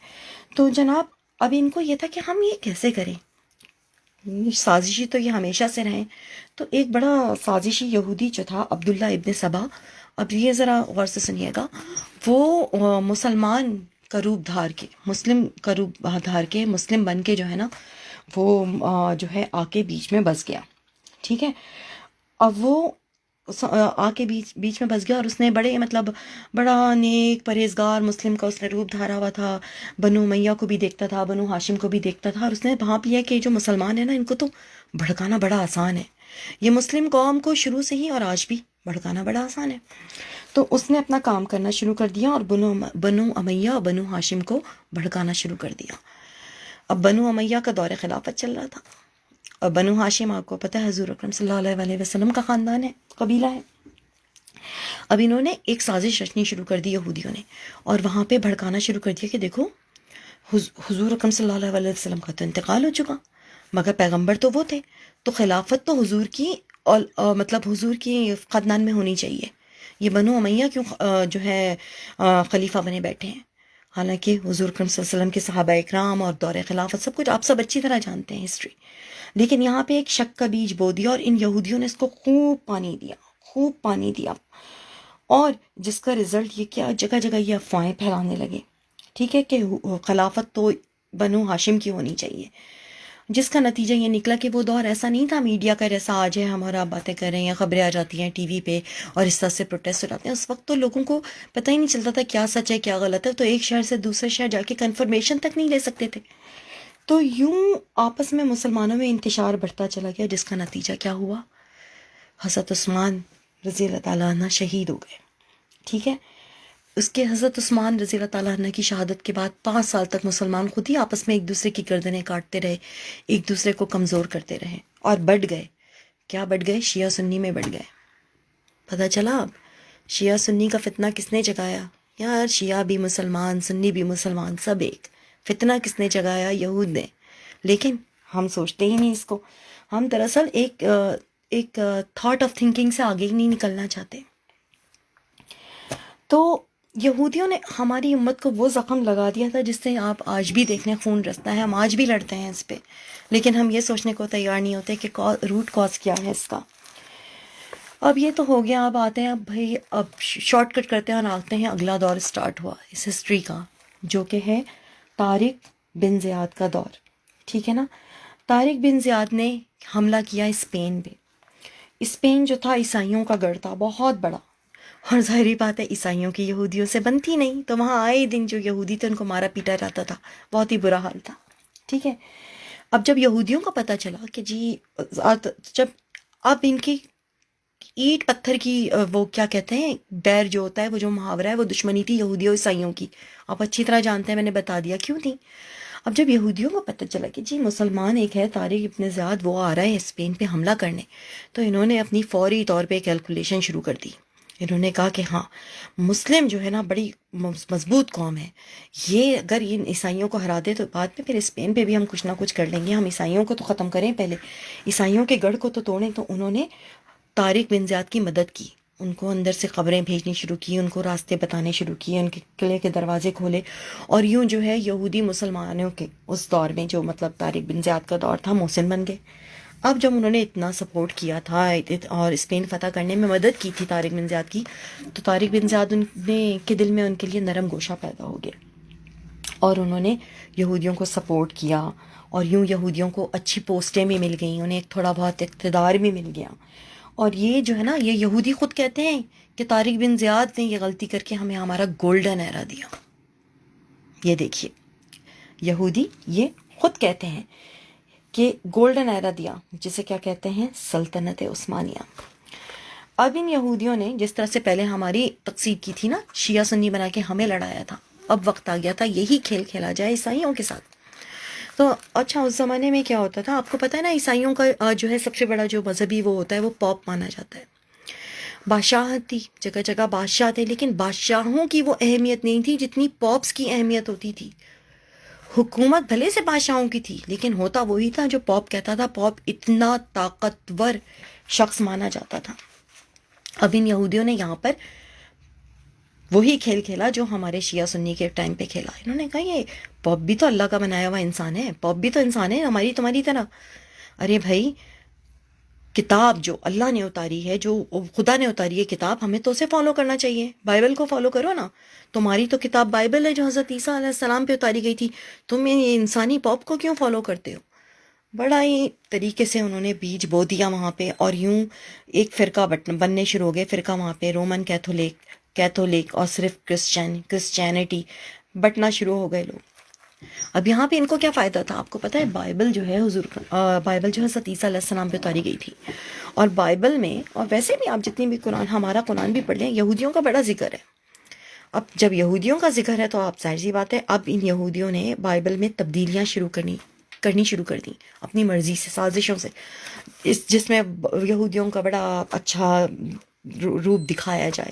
تو جناب اب ان کو یہ تھا کہ ہم یہ کیسے کریں، سازشی تو یہ ہمیشہ سے رہیں۔ تو ایک بڑا سازشی یہودی جو تھا عبداللہ ابن سبا، اب یہ ذرا غور سے سنیے گا، وہ مسلمان کا روپ دھار کے، مسلم کا روپ دھار کے، مسلم بن کے جو ہے نا وہ جو ہے آ کے بیچ میں بس گیا، ٹھیک ہے۔ اب وہ آ کے بیچ میں بس گیا، اور اس نے بڑے مطلب بڑا نیک پرہیزگار مسلم کا اس نے روپ دھارا ہوا تھا، بنو امیہ کو بھی دیکھتا تھا، بنو ہاشم کو بھی دیکھتا تھا، اور اس نے بھانپ لیا کہ جو مسلمان ہیں نا ان کو تو بھڑکانا بڑا آسان ہے، یہ مسلم قوم کو شروع سے ہی اور آج بھی بھڑکانا بڑا آسان ہے۔ تو اس نے اپنا کام کرنا شروع کر دیا اور بنو امیہ اور بنو ہاشم کو بھڑکانا شروع کر دیا۔ اب بنو امیہ کا دور خلافت چل رہا تھا، اور بنو ہاشم آپ کو پتہ ہے حضور اکرم صلی اللہ علیہ وسلم کا خاندان ہے، قبیلہ ہے۔ اب انہوں نے ایک سازش رچنی شروع کر دی یہودیوں نے، اور وہاں پہ بھڑکانا شروع کر دیا کہ دیکھو حضور اکرم صلی اللہ علیہ وسلم کا تو انتقال ہو چکا، مگر پیغمبر تو وہ تھے، تو خلافت تو حضور کی مطلب حضور کی خاندان میں ہونی چاہیے. یہ بنو امیہ کیوں جو ہے خلیفہ بنے بیٹھے ہیں؟ حالانکہ حضور اکرم صلی اللہ علیہ وسلم کے صحابہ اکرام اور دور خلافت سب کچھ آپ سب اچھی طرح جانتے ہیں ہسٹری. لیکن یہاں پہ ایک شک کا بیج بو دیا اور ان یہودیوں نے اس کو خوب پانی دیا، خوب پانی دیا، اور جس کا رزلٹ یہ کیا، جگہ جگہ یہ افواہیں پھیلانے لگے، ٹھیک ہے، کہ خلافت تو بنو ہاشم کی ہونی چاہیے. جس کا نتیجہ یہ نکلا کہ وہ دور ایسا نہیں تھا میڈیا کا جیسا آج ہے، ہمارا باتیں کر رہے ہیں یا خبریں آ جاتی ہیں ٹی وی پہ اور اس طرح سے پروٹیسٹ ہو جاتے ہیں. اس وقت تو لوگوں کو پتہ ہی نہیں چلتا تھا کیا سچ ہے کیا غلط ہے، تو ایک شہر سے دوسرے شہر جا کے کنفرمیشن تک نہیں لے سکتے تھے. تو یوں آپس میں مسلمانوں میں انتشار بڑھتا چلا گیا، جس کا نتیجہ کیا ہوا، حضرت عثمان رضی اللہ تعالیٰ عنہ شہید ہو گئے. ٹھیک ہے، اس کے حضرت عثمان رضی اللہ تعالیٰ عنہ کی شہادت کے بعد 5 سال تک مسلمان خود ہی آپس میں ایک دوسرے کی گردنیں کاٹتے رہے، ایک دوسرے کو کمزور کرتے رہے اور بڑھ گئے. کیا بڑھ گئے؟ شیعہ سنی میں بڑھ گئے. پتہ چلا اب شیعہ سنی کا فتنہ کس نے جگایا؟ یار شیعہ بھی مسلمان، سنی بھی مسلمان، سب ایک. فتنہ کس نے جگایا؟ یہود نے. لیکن ہم سوچتے ہی نہیں اس کو. ہم دراصل ایک تھاٹ آف تھنکنگ سے آگے ہی نہیں نکلنا چاہتے. تو یہودیوں نے ہماری امت کو وہ زخم لگا دیا تھا جس سے آپ آج بھی دیکھنے خون رستا ہے. ہم آج بھی لڑتے ہیں اس پہ، لیکن ہم یہ سوچنے کو تیار نہیں ہوتے کہ روٹ کاز کیا ہے اس کا. اب یہ تو ہو گیا، اب آتے ہیں، اب بھائی اب شارٹ کٹ کرتے ہیں اور آتے ہیں اگلا دور اسٹارٹ ہوا اس ہسٹری کا، جو کہ ہے طارق بن زیاد کا دور. ٹھیک ہے نا. طارق بن زیاد نے حملہ کیا اسپین پہ. اسپین جو تھا عیسائیوں کا گڑھ تھا بہت بڑا، اور ظاہری بات ہے عیسائیوں کی یہودیوں سے بنتی نہیں، تو وہاں آئے دن جو یہودی تھے ان کو مارا پیٹا جاتا تھا، بہت ہی برا حال تھا. ٹھیک ہے. اب جب یہودیوں کو پتہ چلا کہ جی جب اب ان کی اینٹ پتھر کی وہ کیا کہتے ہیں بیر جو ہوتا ہے، وہ جو محاورہ ہے، وہ دشمنی تھی یہودیوں عیسائیوں کی. آپ اچھی طرح جانتے ہیں، میں نے بتا دیا کیوں تھی. اب جب یہودیوں کو پتہ چلا کہ جی مسلمان ایک ہے طارق ابن زیاد، وہ آ رہا ہے اسپین پہ حملہ کرنے، تو انہوں نے اپنی فوری طور پہ کیلکولیشن شروع کر دی. انہوں نے کہا کہ ہاں مسلم جو ہے نا بڑی مضبوط قوم ہے، یہ اگر ان عیسائیوں کو ہرا دے تو بعد میں پھر اسپین پہ بھی ہم کچھ نہ کچھ کر لیں گے. ہم عیسائیوں کو تو ختم کریں پہلے، عیسائیوں کے گڑھ کو تو توڑیں. تو انہوں نے طارق بن زیاد کی مدد کی، ان کو اندر سے خبریں بھیجنی شروع کی، ان کو راستے بتانے شروع کیے، ان کے قلعے کے دروازے کھولے، اور یوں جو ہے یہودی مسلمانوں کے اس دور میں جو مطلب طارق بن زیاد کا دور تھا محسن بن گئے. اب جب انہوں نے اتنا سپورٹ کیا تھا اور اسپین فتح کرنے میں مدد کی تھی طارق بن زیاد کی، تو طارق بن زیاد کے دل میں ان کے لیے نرم گوشہ پیدا ہو گیا، اور انہوں نے یہودیوں کو سپورٹ کیا، اور یوں یہودیوں کو اچھی پوسٹیں بھی مل گئیں، انہیں ایک تھوڑا بہت اقتدار بھی مل گیا. اور یہ جو ہے نا، یہ یہودی خود کہتے ہیں کہ طارق بن زیاد نے یہ غلطی کر کے ہمیں ہمارا گولڈن ایرا دیا. یہ دیکھیے، یہودی یہ خود کہتے ہیں کہ گولڈن ایرا دیا، جسے کیا کہتے ہیں، سلطنت عثمانیہ. اب ان یہودیوں نے جس طرح سے پہلے ہماری تقسیم کی تھی نا، شیعہ سنی بنا کے ہمیں لڑایا تھا، اب وقت آ گیا تھا یہی کھیل کھیلا جائے عیسائیوں کے ساتھ. تو اچھا اس زمانے میں کیا ہوتا تھا آپ کو پتہ ہے نا، عیسائیوں کا جو ہے سب سے بڑا جو مذہبی وہ ہوتا ہے وہ پاپ مانا جاتا ہے. بادشاہت تھی، جگہ جگہ بادشاہ تھے، لیکن بادشاہوں کی وہ اہمیت نہیں تھی جتنی پاپس کی اہمیت ہوتی تھی. حکومت بھلے سے بادشاہوں کی تھی، لیکن ہوتا وہی تھا جو پاپ کہتا تھا. پاپ اتنا طاقتور شخص مانا جاتا تھا. اب ان یہودیوں نے یہاں پر وہی کھیل کھیلا جو ہمارے شیعہ سنی کے ٹائم پہ کھیلا. انہوں نے کہا یہ پاپ بھی تو اللہ کا بنایا ہوا انسان ہے، پاپ بھی تو انسان ہے ہماری تمہاری طرح. ارے بھائی، کتاب جو اللہ نے اتاری ہے، جو خدا نے اتاری ہے کتاب، ہمیں تو اسے فالو کرنا چاہیے. بائبل کو فالو کرو نا. تمہاری تو کتاب بائبل ہے جو حضرت عیسیٰ علیہ السلام پہ اتاری گئی تھی، تم یہ انسانی پاپ کو کیوں فالو کرتے ہو؟ بڑا ہی طریقے سے انہوں نے بیج بو دیا وہاں پہ، اور یوں ایک فرقہ بننے شروع ہو گئے. فرقہ وہاں پہ رومن کیتھولک اور صرف کرسچینٹی بٹنا شروع ہو گئے لوگ. اب یہاں پہ ان کو کیا فائدہ تھا آپ کو پتہ ہے؟ بائبل جو ہے بائبل جو حضرت عیسیٰ علیہ السلام پہ اتاری گئی تھی، اور بائبل میں، اور ویسے بھی آپ جتنی بھی قرآن، ہمارا قرآن بھی پڑھ لیں، یہودیوں کا بڑا ذکر ہے. اب جب یہودیوں کا ذکر ہے تو آپ ظاہر سی بات ہے اب ان یہودیوں نے بائبل میں تبدیلیاں کرنی شروع کر دیں اپنی مرضی سے، سازشوں سے، جس میں یہودیوں کا بڑا اچھا روپ دکھایا جائے.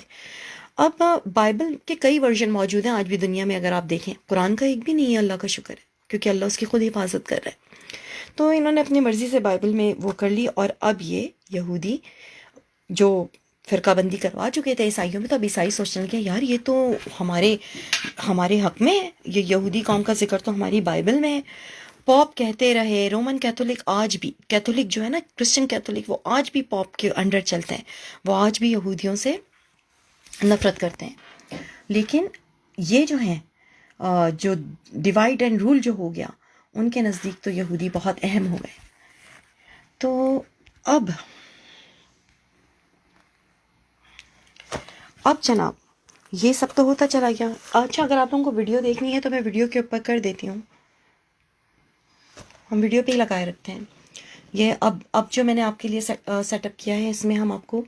اب بائبل کے کئی ورژن موجود ہیں آج بھی دنیا میں، اگر آپ دیکھیں قرآن کا ایک بھی نہیں ہے، اللہ کا شکر ہے، کیونکہ اللہ اس کی خود حفاظت کر رہا ہے. تو انہوں نے اپنی مرضی سے بائبل میں وہ کر لی، اور اب یہ یہودی جو فرقہ بندی کروا چکے تھے عیسائیوں میں، تو اب عیسائی سوچنے لگے یار یہ تو ہمارے حق میں ہے، یہ یہودی قوم کا ذکر تو ہماری بائبل میں ہے۔ پوپ کہتے رہے، رومن کیتھولک آج بھی، کیتھولک جو ہے نا کرسچن کیتھولک، وہ آج بھی پوپ کے انڈر چلتے ہیں، وہ آج بھی یہودیوں سے نفرت کرتے ہیں۔ لیکن یہ جو ہیں جو ڈیوائڈ اینڈ رول جو ہو گیا، ان کے نزدیک تو یہودی بہت اہم ہو گئے۔ تو اب جناب یہ سب تو ہوتا چلا گیا۔ اچھا اگر آپ لوگوں کو ویڈیو دیکھنی ہے تو میں ویڈیو کے اوپر کر دیتی ہوں، ہم ویڈیو پہ ہی لگائے رکھتے ہیں۔ یہ اب جو میں نے آپ کے لیے سیٹ اپ کیا ہے، اس میں ہم آپ کو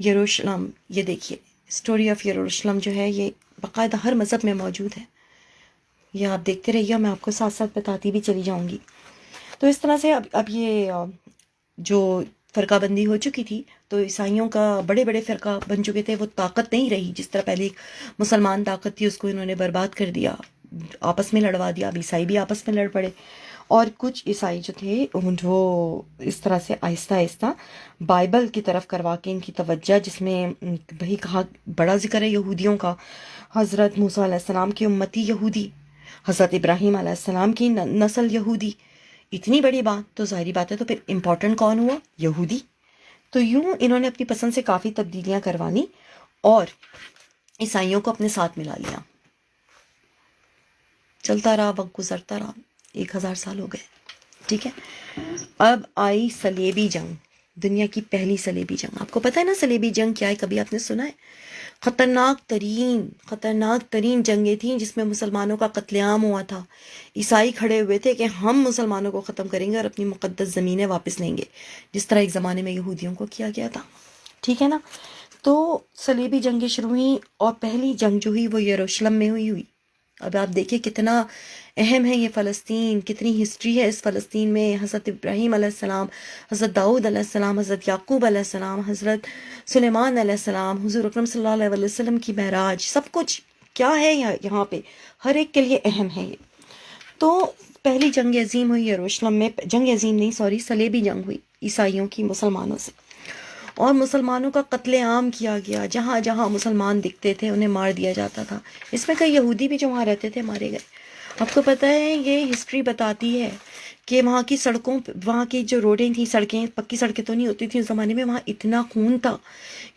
یروشلم، یہ دیکھیے اسٹوری آف یروشلم جو ہے یہ باقاعدہ ہر مذہب میں موجود ہے، یہ آپ دیکھتے رہیے، میں آپ کو ساتھ ساتھ بتاتی بھی چلی جاؤں گی۔ تو اس طرح سے اب یہ جو فرقہ بندی ہو چکی تھی، تو عیسائیوں کا بڑے بڑے فرقہ بن چکے تھے، وہ طاقت نہیں رہی جس طرح پہلے ایک مسلمان طاقت تھی، اس کو انہوں نے برباد کر دیا، آپس میں لڑوا دیا، اب عیسائی بھی آپس میں لڑ پڑے۔ اور کچھ عیسائی جو تھے وہ اس طرح سے آہستہ آہستہ بائبل کی طرف کروا کے ان کی توجہ، جس میں وہی کہا بڑا ذکر ہے یہودیوں کا، حضرت موسیٰ علیہ السلام کی امتی یہودی، حضرت ابراہیم علیہ السلام کی نسل یہودی، اتنی بڑی بات، تو ظاہری بات ہے تو پھر امپورٹنٹ کون ہوا؟ یہودی۔ تو یوں انہوں نے اپنی پسند سے کافی تبدیلیاں کروانی اور عیسائیوں کو اپنے ساتھ ملا لیا۔ چلتا رہا، وقت گزرتا رہا، 1000 سال ہو گئے، ٹھیک ہے۔ اب آئی صلیبی جنگ، دنیا کی پہلی صلیبی جنگ۔ آپ کو پتہ ہے نا صلیبی جنگ کیا ہے؟ کبھی آپ نے سنا ہے؟ خطرناک ترین جنگیں تھیں جس میں مسلمانوں کا قتل عام ہوا تھا۔ عیسائی کھڑے ہوئے تھے کہ ہم مسلمانوں کو ختم کریں گے اور اپنی مقدس زمینیں واپس لیں گے، جس طرح ایک زمانے میں یہودیوں کو کیا گیا تھا، ٹھیک ہے نا۔ تو صلیبی جنگیں شروع ہوئیں، اور پہلی جنگ جو ہوئی وہ یروشلم میں ہوئی۔ اب آپ دیکھیں کتنا اہم ہے یہ فلسطین، کتنی ہسٹری ہے اس فلسطین میں۔ حضرت ابراہیم علیہ السلام، حضرت داؤد علیہ السلام، حضرت یعقوب علیہ السلام، حضرت سلیمان علیہ السلام، حضور اکرم صلی اللہ علیہ وسلم کی معراج، سب کچھ کیا ہے یہاں پہ، ہر ایک کے لیے اہم ہے یہ۔ تو پہلی جنگ عظیم ہوئی یروشلم میں، جنگ عظیم نہیں سوری، صلیبی جنگ ہوئی عیسائیوں کی مسلمانوں سے، اور مسلمانوں کا قتل عام کیا گیا، جہاں جہاں مسلمان دکھتے تھے انہیں مار دیا جاتا تھا۔ اس میں کئی یہودی بھی جو وہاں رہتے تھے مارے گئے۔ آپ کو پتہ ہے یہ ہسٹری بتاتی ہے کہ وہاں کی سڑکوں، وہاں کی جو روڈیں تھیں، سڑکیں پکی سڑکیں تو نہیں ہوتی تھیں اس زمانے میں، وہاں اتنا خون تھا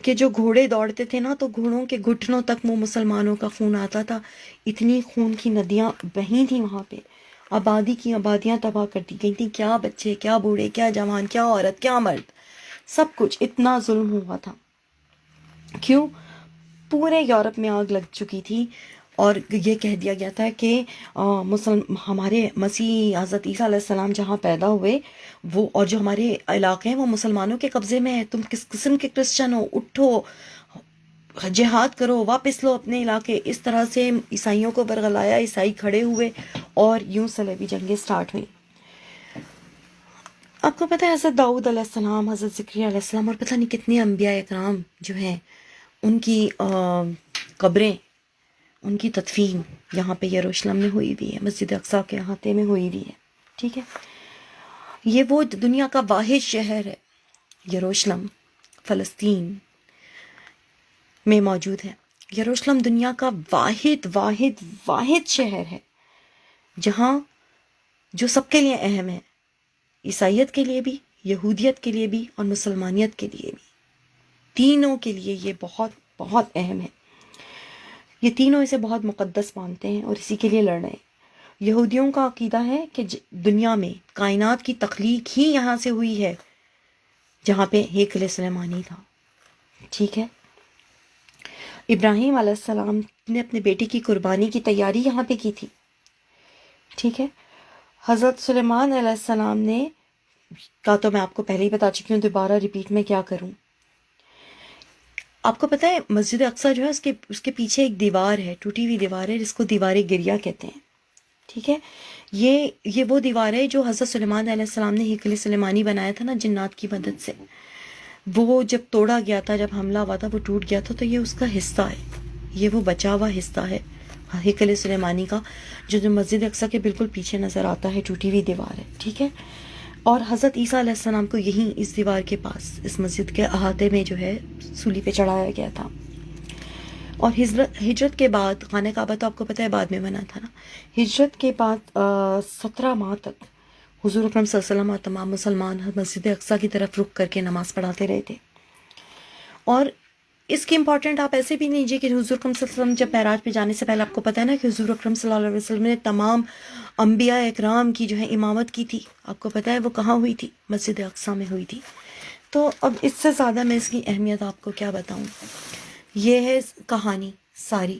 کہ جو گھوڑے دوڑتے تھے نا، تو گھوڑوں کے گھٹنوں تک وہ مسلمانوں کا خون آتا تھا، اتنی خون کی ندیاں بہی تھیں وہاں پہ، آبادی کی آبادیاں تباہ کر دی گئی تھیں، کیا بچے، کیا بوڑھے، کیا جوان، کیا عورت، کیا مرد، سب کچھ، اتنا ظلم ہوا تھا۔ کیوں؟ پورے یورپ میں آگ لگ چکی تھی، اور یہ کہہ دیا گیا تھا کہ ہمارے مسیح حضرت عیسیٰ علیہ السلام جہاں پیدا ہوئے وہ، اور جو ہمارے علاقے ہیں وہ مسلمانوں کے قبضے میں ہے، تم کس قسم کے کرسچن ہو، اٹھو جہاد کرو، واپس لو اپنے علاقے۔ اس طرح سے عیسائیوں کو برگلایا، عیسائی کھڑے ہوئے، اور یوں صلیبی جنگیں سٹارٹ ہوئیں۔ آپ کو پتہ ہے حضرت داؤد علیہ السلام، حضرت زکریا علیہ السلام، اور پتہ نہیں کتنے انبیاء اکرام جو ہیں، ان کی قبریں، ان کی تدفین یہاں پہ یروشلم میں ہوئی بھی ہے، مسجد اقصیٰ کے احاطے میں ہوئی بھی ہے، ٹھیک ہے۔ یہ وہ دنیا کا واحد شہر ہے، یروشلم فلسطین میں موجود ہے۔ یروشلم دنیا کا واحد شہر ہے جہاں جو سب کے لیے اہم ہے، عیسائیت کے لیے بھی، یہودیت کے لیے بھی، اور مسلمانیت کے لیے بھی، تینوں کے لیے یہ بہت اہم ہے۔ یہ تینوں اسے بہت مقدس مانتے ہیں اور اسی کے لیے لڑ رہے ہیں۔ یہودیوں کا عقیدہ ہے کہ دنیا میں کائنات کی تخلیق ہی یہاں سے ہوئی ہے جہاں پہ ہیکل سلیمانی تھا، ٹھیک ہے۔ ابراہیم علیہ السلام نے اپنے بیٹے کی قربانی کی تیاری یہاں پہ کی تھی، ٹھیک ہے۔ حضرت سلیمان علیہ السلام نے کہا، تو میں آپ کو پہلے ہی بتا چکی ہوں، دوبارہ ریپیٹ میں کیا کروں۔ آپ کو پتہ ہے مسجد اقصیٰ جو ہے اس کے پیچھے ایک دیوار ہے، ٹوٹی ہوئی دیوار ہے، جس کو دیوار گریہ کہتے ہیں، ٹھیک ہے۔ یہ وہ دیوار ہے جو حضرت سلیمان علیہ السلام نے ہیکل سلیمانی بنایا تھا نا جنات کی مدد سے، وہ جب توڑا گیا تھا، جب حملہ ہوا تھا، وہ ٹوٹ گیا تھا، تو یہ اس کا حصہ ہے، یہ وہ بچا ہوا حصہ ہے ہیکل سلیمانی کا، جو مسجد اقصیٰ کے بالکل پیچھے نظر آتا ہے، ٹوٹی ہوئی دیوار ہے، ٹھیک ہے۔ اور حضرت عیسیٰ علیہ السلام کو یہیں اس دیوار کے پاس اس مسجد کے احاطے میں جو ہے سولی پہ چڑھایا گیا تھا. اور ہجرت کے بعد خانہ کعبہ تو آپ کو پتہ ہے بعد میں بنا تھا نا. ہجرت کے بعد 17 ماہ تک حضور اکرم صلی اللہ علیہ وسلم اور تمام مسلمان مسجد اقصیٰ کی طرف رخ کر کے نماز پڑھاتے رہے تھے. اور اس کی امپورٹنٹ آپ ایسے بھی نہیں لیجیے کہ حضور اکرم صلی اللہ علیہ وسلم جب معراج پہ جانے سے پہلے آپ کو پتہ ہے نا کہ حضور اکرم صلی اللہ علیہ وسلم نے تمام انبیاء اکرام کی جو ہے امامت کی تھی. آپ کو پتہ ہے وہ کہاں ہوئی تھی؟ مسجد اقصیٰ میں ہوئی تھی. تو اب اس سے زیادہ میں اس کی اہمیت آپ کو کیا بتاؤں. یہ ہے کہانی ساری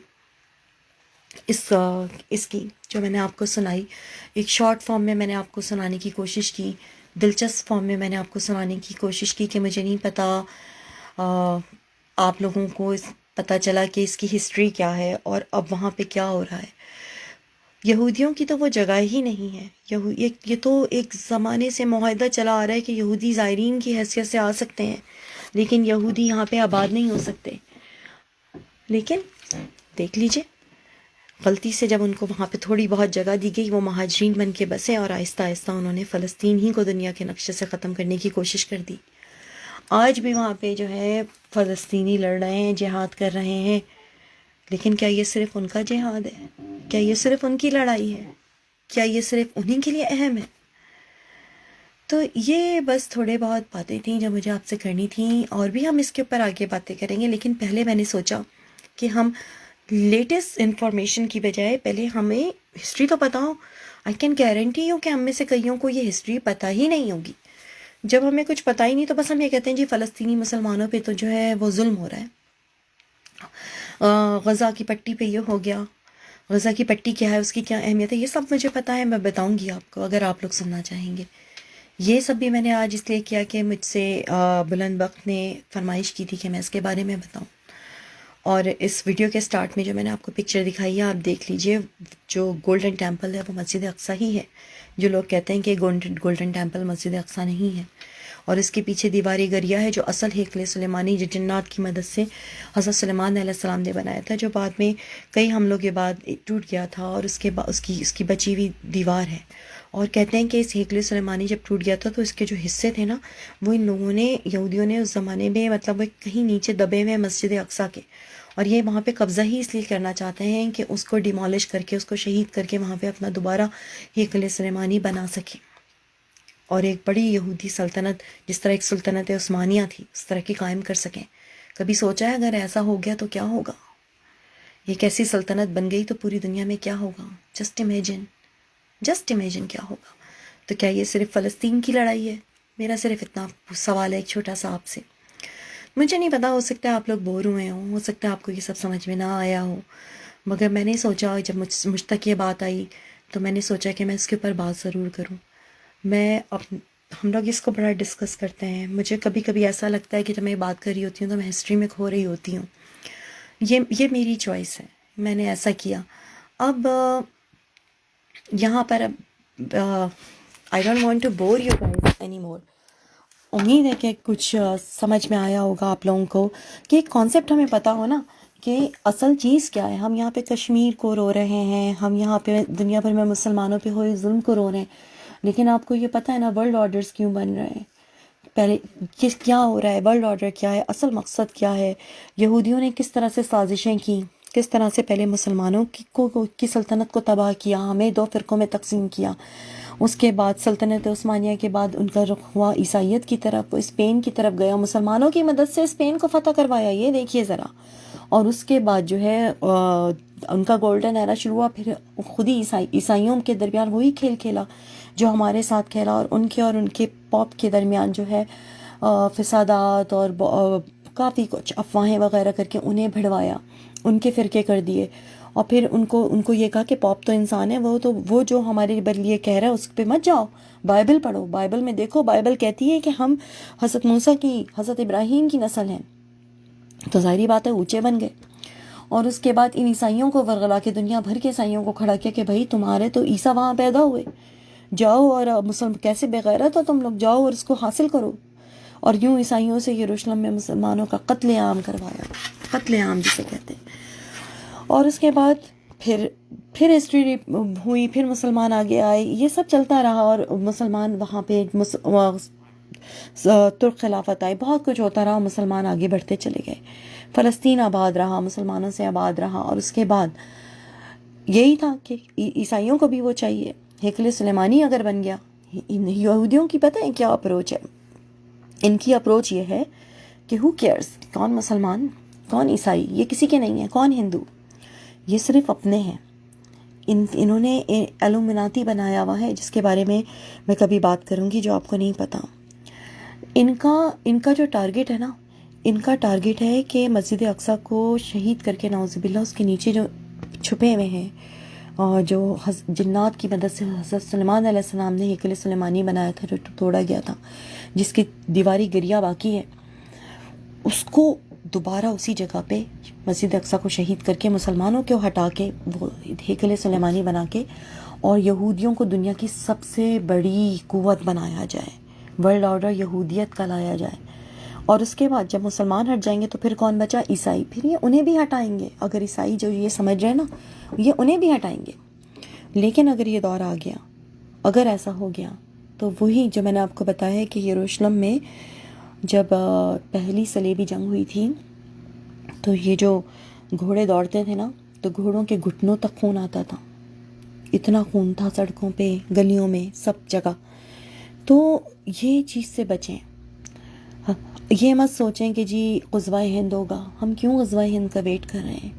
اس کی جو میں نے آپ کو سنائی. ایک شارٹ فارم میں نے آپ کو سنانے کی کوشش کی, دلچسپ فارم میں نے آپ کو سنانے کی کوشش کی کہ مجھے نہیں پتہ آپ لوگوں کو پتہ چلا کہ اس کی ہسٹری کیا ہے اور اب وہاں پہ کیا ہو رہا ہے. یہودیوں کی تو وہ جگہ ہی نہیں ہے. یہ تو ایک زمانے سے معاہدہ چلا آ رہا ہے کہ یہودی زائرین کی حیثیت سے آ سکتے ہیں لیکن یہودی یہاں پہ آباد نہیں ہو سکتے. لیکن دیکھ لیجئے غلطی سے جب ان کو وہاں پہ تھوڑی بہت جگہ دی گئی وہ مہاجرین بن کے بسے اور آہستہ آہستہ انہوں نے فلسطین ہی کو دنیا کے نقشے سے ختم کرنے کی کوشش کر دی. آج بھی وہاں پہ جو ہے فلسطینی لڑ رہے ہیں, جہاد کر رہے ہیں. لیکن کیا یہ صرف ان کا جہاد ہے؟ کیا یہ صرف ان کی لڑائی ہے؟ کیا یہ صرف انہی کے لیے اہم ہے؟ تو یہ بس تھوڑے بہت باتیں تھیں جو مجھے آپ سے کرنی تھیں, اور بھی ہم اس کے اوپر آگے باتیں کریں گے. لیکن پہلے میں نے سوچا کہ ہم لیٹسٹ انفارمیشن کی بجائے پہلے ہمیں ہسٹری تو پتہ ہو. آئی کین گارنٹی یو کہ ہم میں سے کئیوں کو یہ ہسٹری پتہ ہی نہیں ہوگی. جب ہمیں کچھ پتہ ہی نہیں تو بس ہم یہ کہتے ہیں جی فلسطینی مسلمانوں پہ تو جو ہے وہ ظلم ہو رہا ہے. غزہ کی پٹی پہ یہ ہو گیا. غزہ کی پٹی کیا ہے, اس کی کیا اہمیت ہے, یہ سب مجھے پتہ ہے. میں بتاؤں گی آپ کو اگر آپ لوگ سننا چاہیں گے. یہ سب بھی میں نے آج اس لیے کیا کہ مجھ سے بلند وقت نے فرمائش کی تھی کہ میں اس کے بارے میں بتاؤں. اور اس ویڈیو کے سٹارٹ میں جو میں نے آپ کو پکچر دکھائی ہے آپ دیکھ لیجئے. جو گولڈن ٹیمپل ہے وہ مسجد اقصیٰ ہی ہے. جو لوگ کہتے ہیں کہ گولڈن ٹیمپل مسجد اقصیٰ نہیں ہے. اور اس کے پیچھے دیواری گریا ہے جو اصل ہیکل سلیمانی جو جنات کی مدد سے حضرت سلیمان علیہ السلام نے بنایا تھا, جو بعد میں کئی حملوں کے بعد ٹوٹ گیا تھا اور اس کے بعد اس کی بچی ہوئی دیوار ہے. اور کہتے ہیں کہ اس ہیکل سلیمانی جب ٹوٹ گیا تھا تو اس کے جو حصے تھے نا وہ ان لوگوں نے یہودیوں نے اس زمانے میں مطلب وہ کہیں نیچے دبے ہوئے مسجد اقصیٰ کے, اور یہ وہاں پہ قبضہ ہی اس لیے کرنا چاہتے ہیں کہ اس کو ڈیمالش کر کے اس کو شہید کر کے وہاں پہ اپنا دوبارہ ہیکل سلیمانی بنا سکیں اور ایک بڑی یہودی سلطنت جس طرح ایک سلطنت عثمانیہ تھی اس طرح کی قائم کر سکیں. کبھی سوچا ہے اگر ایسا ہو گیا تو کیا ہوگا؟ یہ کیسی سلطنت بن گئی تو پوری دنیا میں کیا ہوگا؟ جسٹ امیجن کیا ہوگا. تو کیا یہ صرف فلسطین کی لڑائی ہے؟ میرا صرف اتنا سوال ہے ایک چھوٹا سا آپ سے. مجھے نہیں پتا, ہو سکتا ہے آپ لوگ بور ہوئے ہوں, ہو سکتا ہے آپ کو یہ سب سمجھ میں نہ آیا ہو, مگر میں نے سوچا جب مجھ تک یہ بات آئی تو میں نے سوچا کہ میں اس کے اوپر بات ضرور کروں. ہم لوگ اس کو بڑا ڈسکس کرتے ہیں. مجھے کبھی کبھی ایسا لگتا ہے کہ جب میں بات کر رہی ہوتی ہوں تو میں ہسٹری میں کھو رہی ہوتی ہوں. یہ میری چوائس ہے, میں نے ایسا کیا. اب یہاں پر I don't want to bore you guys any more. امید ہے کہ کچھ سمجھ میں آیا ہوگا آپ لوگوں کو کہ ایک کانسیپٹ ہمیں پتہ ہو نا کہ اصل چیز کیا ہے. ہم یہاں پہ کشمیر کو رو رہے ہیں, ہم یہاں پہ دنیا بھر میں مسلمانوں پہ ہوئے ظلم کو رو رہے ہیں, لیکن آپ کو یہ پتہ ہے نا ورلڈ آرڈرز کیوں بن رہے ہیں؟ پہلے کیا ہو رہا ہے, ورلڈ آرڈر کیا ہے, اصل مقصد کیا ہے, یہودیوں نے کس طرح سے سازشیں کی, کس طرح سے پہلے مسلمانوں کی سلطنت کو تباہ کیا, ہمیں 2 فرقوں میں تقسیم کیا. اس کے بعد سلطنت عثمانیہ کے بعد ان کا رخ ہوا عیسائیت کی طرف, اسپین کی طرف گیا, مسلمانوں کی مدد سے اسپین کو فتح کروایا, یہ دیکھیے ذرا. اور اس کے بعد جو ہے ان کا گولڈن ایرا شروع ہوا. پھر خود ہی عیسائیوں کے درمیان وہی کھیل کھیلا جو ہمارے ساتھ کھیلا, اور ان کے پاپ کے درمیان جو ہے فسادات اور کافی کچھ افواہیں وغیرہ کر کے انہیں بھڑوایا, ان کے فرقے کر دیے. اور پھر ان کو یہ کہا کہ پاپ تو انسان ہے, وہ جو ہمارے لیے کہہ رہا ہے اس پہ مت جاؤ, بائبل پڑھو, بائبل میں دیکھو, بائبل کہتی ہے کہ ہم حضرت موسیٰ کی, حضرت ابراہیم کی نسل ہیں. تو ظاہری بات ہے اونچے بن گئے. اور اس کے بعد ان عیسائیوں کو ورغلا کے دنیا بھر کے عیسائیوں کو کھڑا کیا کہ بھائی تمہارے تو عیسیٰ وہاں پیدا ہوئے, جاؤ اور کیسے بغیرت ہو تم لوگ, جاؤ اور اس کو حاصل کرو. اور یوں عیسائیوں سے یروشلم میں مسلمانوں کا قتل عام کروایا, قتل عام جسے کہتے ہیں. اور اس کے بعد پھر پھر ہسٹری ہوئی، پھر مسلمان آگے آئے، یہ سب چلتا رہا، اور مسلمان وہاں پہ ترک خلافت آئی، بہت کچھ ہوتا رہا، مسلمان آگے بڑھتے چلے گئے، فلسطین آباد رہا، مسلمانوں سے آباد رہا، اور اس کے بعد یہی تھا کہ عیسائیوں کو بھی وہ چاہیے، ہیکل سلیمانی اگر بن گیا۔ یہودیوں کی پتہ ہے کیا اپروچ ہے؟ ان کی اپروچ یہ ہے کہ ہو کیئرس، کون مسلمان کون عیسائی، یہ کسی کے نہیں ہیں، کون ہندو، یہ صرف اپنے ہیں۔ انہوں نے الومناتی بنایا ہوا ہے، جس کے بارے میں کبھی بات کروں گی، جو آپ کو نہیں پتا۔ ان کا جو ٹارگٹ ہے نا، ان کا ٹارگٹ ہے کہ مسجد اقصیٰ کو شہید کر کے، نعوذ باللہ، اس کے نیچے جو چھپے ہوئے ہیں، اور جو جنات کی مدد سے حضرت سلیمان علیہ السلام نے ہیکل سلیمانی بنایا تھا، جو توڑا گیا تھا، جس کی دیواری گریا باقی ہے، اس کو دوبارہ اسی جگہ پہ مسجد اقصیٰ کو شہید کر کے، مسلمانوں کو ہٹا کے، وہ ہیکل سلیمانی بنا کے، اور یہودیوں کو دنیا کی سب سے بڑی قوت بنایا جائے، ورلڈ آرڈر یہودیت کا لایا جائے۔ اور اس کے بعد جب مسلمان ہٹ جائیں گے تو پھر کون بچا؟ عیسائی، پھر یہ انہیں بھی ہٹائیں گے۔ اگر عیسائی جو یہ سمجھ رہے ہیں نا، یہ انہیں بھی ہٹائیں گے۔ لیکن اگر یہ دور آ گیا، اگر ایسا ہو گیا، تو وہی جو میں نے آپ کو بتایا ہے کہ یروشلم میں جب پہلی صلیبی جنگ ہوئی تھی، تو یہ جو گھوڑے دوڑتے تھے نا، تو گھوڑوں کے گھٹنوں تک خون آتا تھا، اتنا خون تھا سڑکوں پہ، گلیوں میں، سب جگہ۔ تو یہ چیز سے بچیں۔ یہ مت سوچیں کہ جی غزوہ ہند ہوگا، ہم کیوں غزوہ ہند کا ویٹ کر رہے ہیں،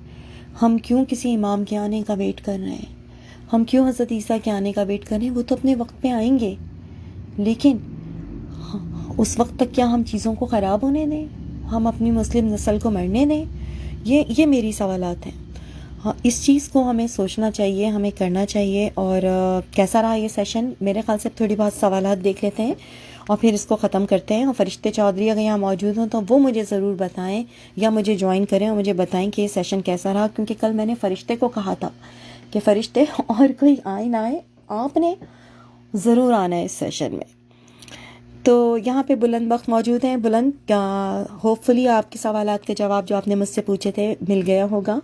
ہم کیوں کسی امام کے آنے کا ویٹ کر رہے ہیں، ہم کیوں حضرت عیسیٰ کے آنے کا ویٹ کر رہے ہیں؟ وہ تو اپنے وقت پہ آئیں گے، لیکن اس وقت تک کیا ہم چیزوں کو خراب ہونے دیں؟ ہم اپنی مسلم نسل کو مرنے دیں؟ یہ میری سوالات ہیں۔ ہاں، اس چیز کو ہمیں سوچنا چاہیے، ہمیں کرنا چاہیے۔ اور کیسا رہا یہ سیشن؟ میرے خیال سے تھوڑی بہت سوالات دیکھ لیتے ہیں اور پھر اس کو ختم کرتے ہیں۔ اور فرشتے چودھری اگر یہاں موجود ہوں تو وہ مجھے ضرور بتائیں، یا مجھے جوائن کریں اور مجھے بتائیں کہ یہ سیشن کیسا رہا، کیونکہ کل میں نے فرشتے کو کہا تھا کہ فرشتے اور کوئی آئے نہ آئے، آپ نے ضرور آنا ہے اس سیشن میں۔ تو یہاں پہ بلند بخت موجود ہیں۔ بلند، ہوپ فلی آپ کے سوالات کے جواب جو آپ نے مجھ سے پوچھے تھے مل گیا ہوگا۔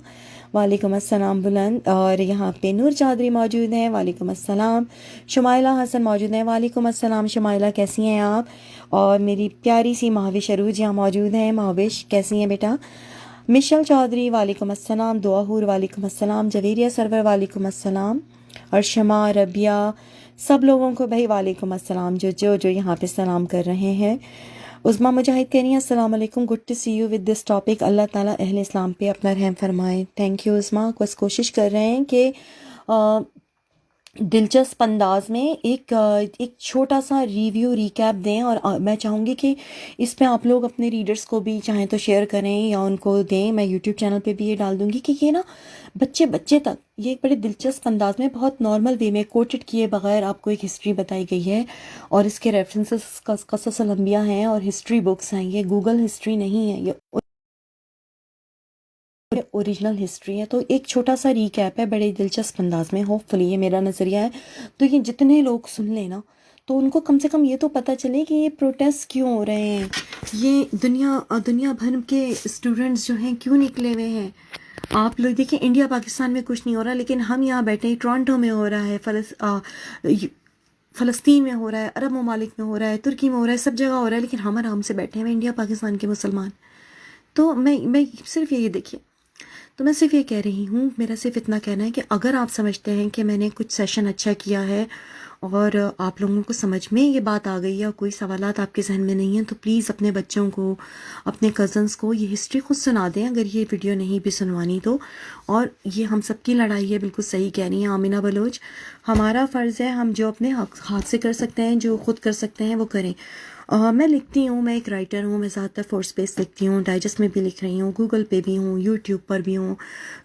وعلیکم السلام بلند۔ اور یہاں پہ نور چودھری موجود ہیں، وعلیکم السلام۔ شمائلہ حسن موجود ہیں، وعلیکم السلام شمائلہ، کیسی ہیں آپ؟ اور میری پیاری سی مہوش عروج یہاں موجود ہیں۔ مہوش کیسی ہیں بیٹا؟ مشل چودھری وعلیکم السلام، دعاہور وعلیکم السلام، جویریہ سرور وعلیکم السلام، اور شمع، ربیہ، سب لوگوں کو بھائی وعلیکم السلام، جو یہاں پہ سلام کر رہے ہیں۔ عظمیٰ مجاہد کہہ رہی ہیں السلام علیکم، good to see you with this topic, اللہ تعالیٰ اہل اسلام پہ اپنا رحم فرمائے۔ Thank you Uzma. بس کوشش کر رہے ہیں کہ دلچسپ انداز میں ایک چھوٹا سا ریویو ریکیپ دیں، اور میں چاہوں گی کہ اس پہ آپ لوگ اپنے ریڈرز کو بھی چاہیں تو شیئر کریں یا ان کو دیں۔ میں یوٹیوب چینل پہ بھی یہ ڈال دوں گی کہ یہ نا بچے تک یہ ایک بڑے دلچسپ انداز میں، بہت نارمل وے میں، کوٹڈ کیے بغیر آپ کو ایک ہسٹری بتائی گئی ہے، اور اس کے ریفرنسز قصص الانبیاء ہیں اور ہسٹری بکس ہیں، یہ گوگل ہسٹری نہیں ہے، یہ اوریجنل ہسٹری ہے۔ تو ایک چھوٹا سا ریکیپ ہے بڑے دلچسپ انداز میں، ہوپ فلی یہ میرا نظریہ ہے۔ تو یہ جتنے لوگ سن لیں نا، تو ان کو کم سے کم یہ تو پتہ چلے کہ یہ پروٹیسٹ کیوں ہو رہے ہیں، یہ دنیا بھر کے اسٹوڈنٹس جو ہیں کیوں نکلے ہوئے ہیں۔ آپ لوگ دیکھیں، انڈیا پاکستان میں کچھ نہیں ہو رہا، لیکن ہم یہاں بیٹھے ہیں، ٹورانٹو میں ہو رہا ہے، فلسطین میں ہو رہا ہے، عرب ممالک میں ہو رہا ہے، ترکی میں ہو رہا ہے، سب جگہ ہو رہا ہے، لیکن ہم آرام سے بیٹھے ہیں انڈیا پاکستان کے مسلمان۔ تو میں صرف یہ دیکھیے، تو میں صرف یہ کہہ رہی ہوں، میرا صرف اتنا کہنا ہے کہ اگر آپ سمجھتے ہیں کہ میں نے کچھ سیشن اچھا کیا ہے اور آپ لوگوں کو سمجھ میں یہ بات آ گئی ہے اور کوئی سوالات آپ کے ذہن میں نہیں ہیں، تو پلیز اپنے بچوں کو، اپنے کزنس کو یہ ہسٹری خود سنا دیں، اگر یہ ویڈیو نہیں بھی سنوانی تو۔ اور یہ ہم سب کی لڑائی ہے، بالکل صحیح کہہ رہی ہیں آمینہ بلوچ، ہمارا فرض ہے، ہم جو اپنے ہاتھ سے کر سکتے ہیں، جو خود کر سکتے ہیں وہ کریں۔ میں لکھتی ہوں، میں ایک رائٹر ہوں، میں زیادہ تر فورس اسپیس لکھتی ہوں، ڈائجسٹ میں بھی لکھ رہی ہوں، گوگل پہ بھی ہوں، یوٹیوب پر بھی ہوں،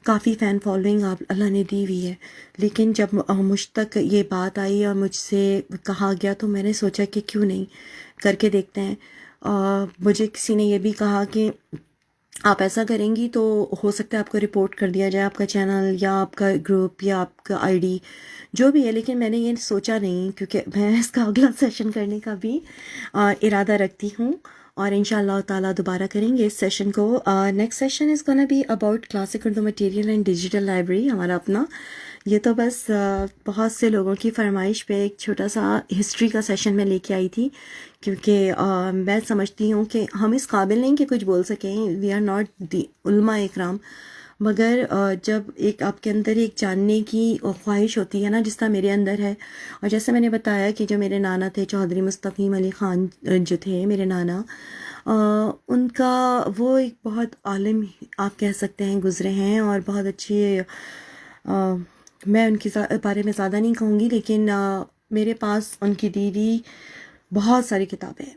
کافی فین فالوئنگ اللہ نے دی ہوئی ہے۔ لیکن جب مجھ تک یہ بات آئی اور مجھ سے کہا گیا، تو میں نے سوچا کہ کیوں نہیں کر کے دیکھتے ہیں۔ مجھے کسی نے یہ بھی کہا کہ آپ ایسا کریں گی تو ہو سکتا ہے آپ کو رپورٹ کر دیا جائے، آپ کا چینل یا آپ کا گروپ یا آپ کا آئی ڈی جو بھی ہے، لیکن میں نے یہ سوچا نہیں، کیونکہ میں اس کا اگلا سیشن کرنے کا بھی ارادہ رکھتی ہوں، اور انشاءاللہ تعالیٰ دوبارہ کریں گے اس سیشن کو. Next session is gonna be about classic Urdu material and digital library ہمارا اپنا. یہ تو بس بہت سے لوگوں کی فرمائش پہ ایک چھوٹا سا ہسٹری کا سیشن میں لے کے آئی تھی، کیونکہ میں سمجھتی ہوں کہ ہم اس قابل نہیں کہ کچھ بول سکیں. وی آر ناٹ دی علماء اکرام، مگر جب ایک آپ کے اندر ایک جاننے کی خواہش ہوتی ہے نا، جس طرح میرے اندر ہے. اور جیسے میں نے بتایا کہ جو میرے نانا تھے چودھری مستقیم علی خان جو تھے میرے نانا، ان کا وہ ایک بہت عالم آپ کہہ سکتے ہیں گزرے ہیں، اور بہت اچھی میں ان کے بارے میں زیادہ نہیں کہوں گی، لیکن میرے پاس ان کی دی ہوئی بہت ساری کتابیں ہیں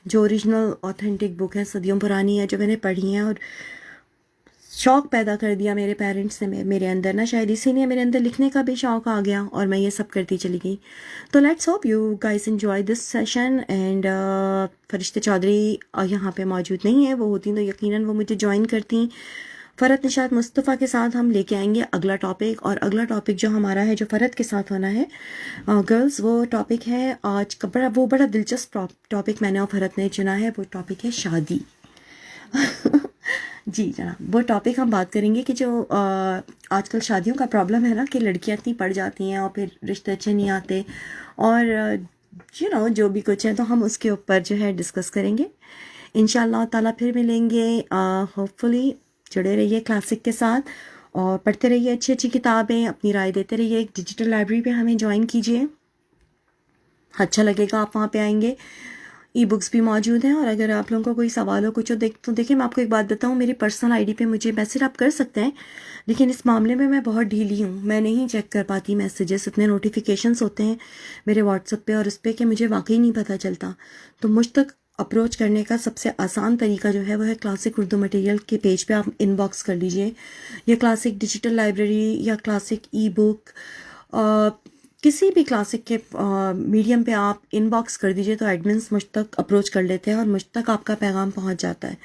جو اوریجنل آتھینٹک بک ہے، صدیوں پرانی ہے، جو میں نے پڑھی ہیں. اور شوق پیدا کر دیا میرے پیرنٹس نے میرے اندر نا، شاید اسی لیے میرے اندر لکھنے کا بھی شوق آ گیا اور میں یہ سب کرتی چلی گئی. تو let's hope you guys enjoy this session. And فرشتے چودھری یہاں پہ موجود نہیں ہیں، وہ ہوتی تو یقیناً وہ مجھے جوائن کرتی. فرحت نشاط مصطفیٰ کے ساتھ ہم لے کے آئیں گے اگلا ٹاپک، اور اگلا ٹاپک جو ہمارا ہے جو فرحت کے ساتھ ہونا ہے گرلز، وہ ٹاپک ہے آج کا بڑا دلچسپ ٹاپک میں نے اور فرحت نے چنا ہے. وہ ٹاپک ہے شادی. جی جناب، وہ ٹاپک ہم بات کریں گے کہ جو آج کل شادیوں کا پرابلم ہے نا، کہ لڑکیاں اتنی پڑ جاتی ہیں اور پھر رشتے اچھے نہیں آتے، اور جو بھی کچھ ہے، تو ہم اس کے اوپر جو ہے ڈسکس کریں گے انشاءاللہ تعالیٰ. پھر ملیں گے ہوپ فلی. جڑے رہیے کلاسک کے ساتھ اور پڑھتے رہیے اچھی اچھی کتابیں، اپنی رائے دیتے رہیے. ایک ڈیجیٹل لائبریری پہ ہمیں جوائن کیجیے، اچھا لگے گا. آپ وہاں پہ آئیں گے، ای بکس بھی موجود ہیں. اور اگر آپ لوگوں کو کوئی سوال ہو کچھ ہو تو دیکھیں، میں آپ کو ایک بات بتاؤں، میری پرسنل آئی ڈی پہ مجھے میسج آپ کر سکتے ہیں، لیکن اس معاملے میں بہت ڈھیلی ہوں. میں نہیں چیک کر پاتی میسیجز، اتنے نوٹیفیکیشنس ہوتے ہیں میرے واٹس ایپ پہ اور اس پہ کہ مجھے واقعی نہیں پتہ چلتا. تو مجھ تک اپروچ کرنے کا سب سے آسان طریقہ جو ہے وہ ہے کلاسک اردو مٹیریل کے پیج پہ آپ ان باکس کر لیجئے، یا کلاسک ڈیجیٹل لائبریری یا کلاسک ای بک، کسی بھی کلاسک کے میڈیم پہ آپ ان باکس کر دیجئے تو ایڈمنس مجھ تک اپروچ کر لیتے ہیں اور مجھ تک آپ کا پیغام پہنچ جاتا ہے.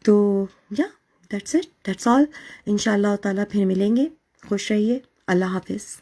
تو دیٹس اٹ، دیٹس آل. انشاءاللہ تعالیٰ پھر ملیں گے. خوش رہیے. اللہ حافظ.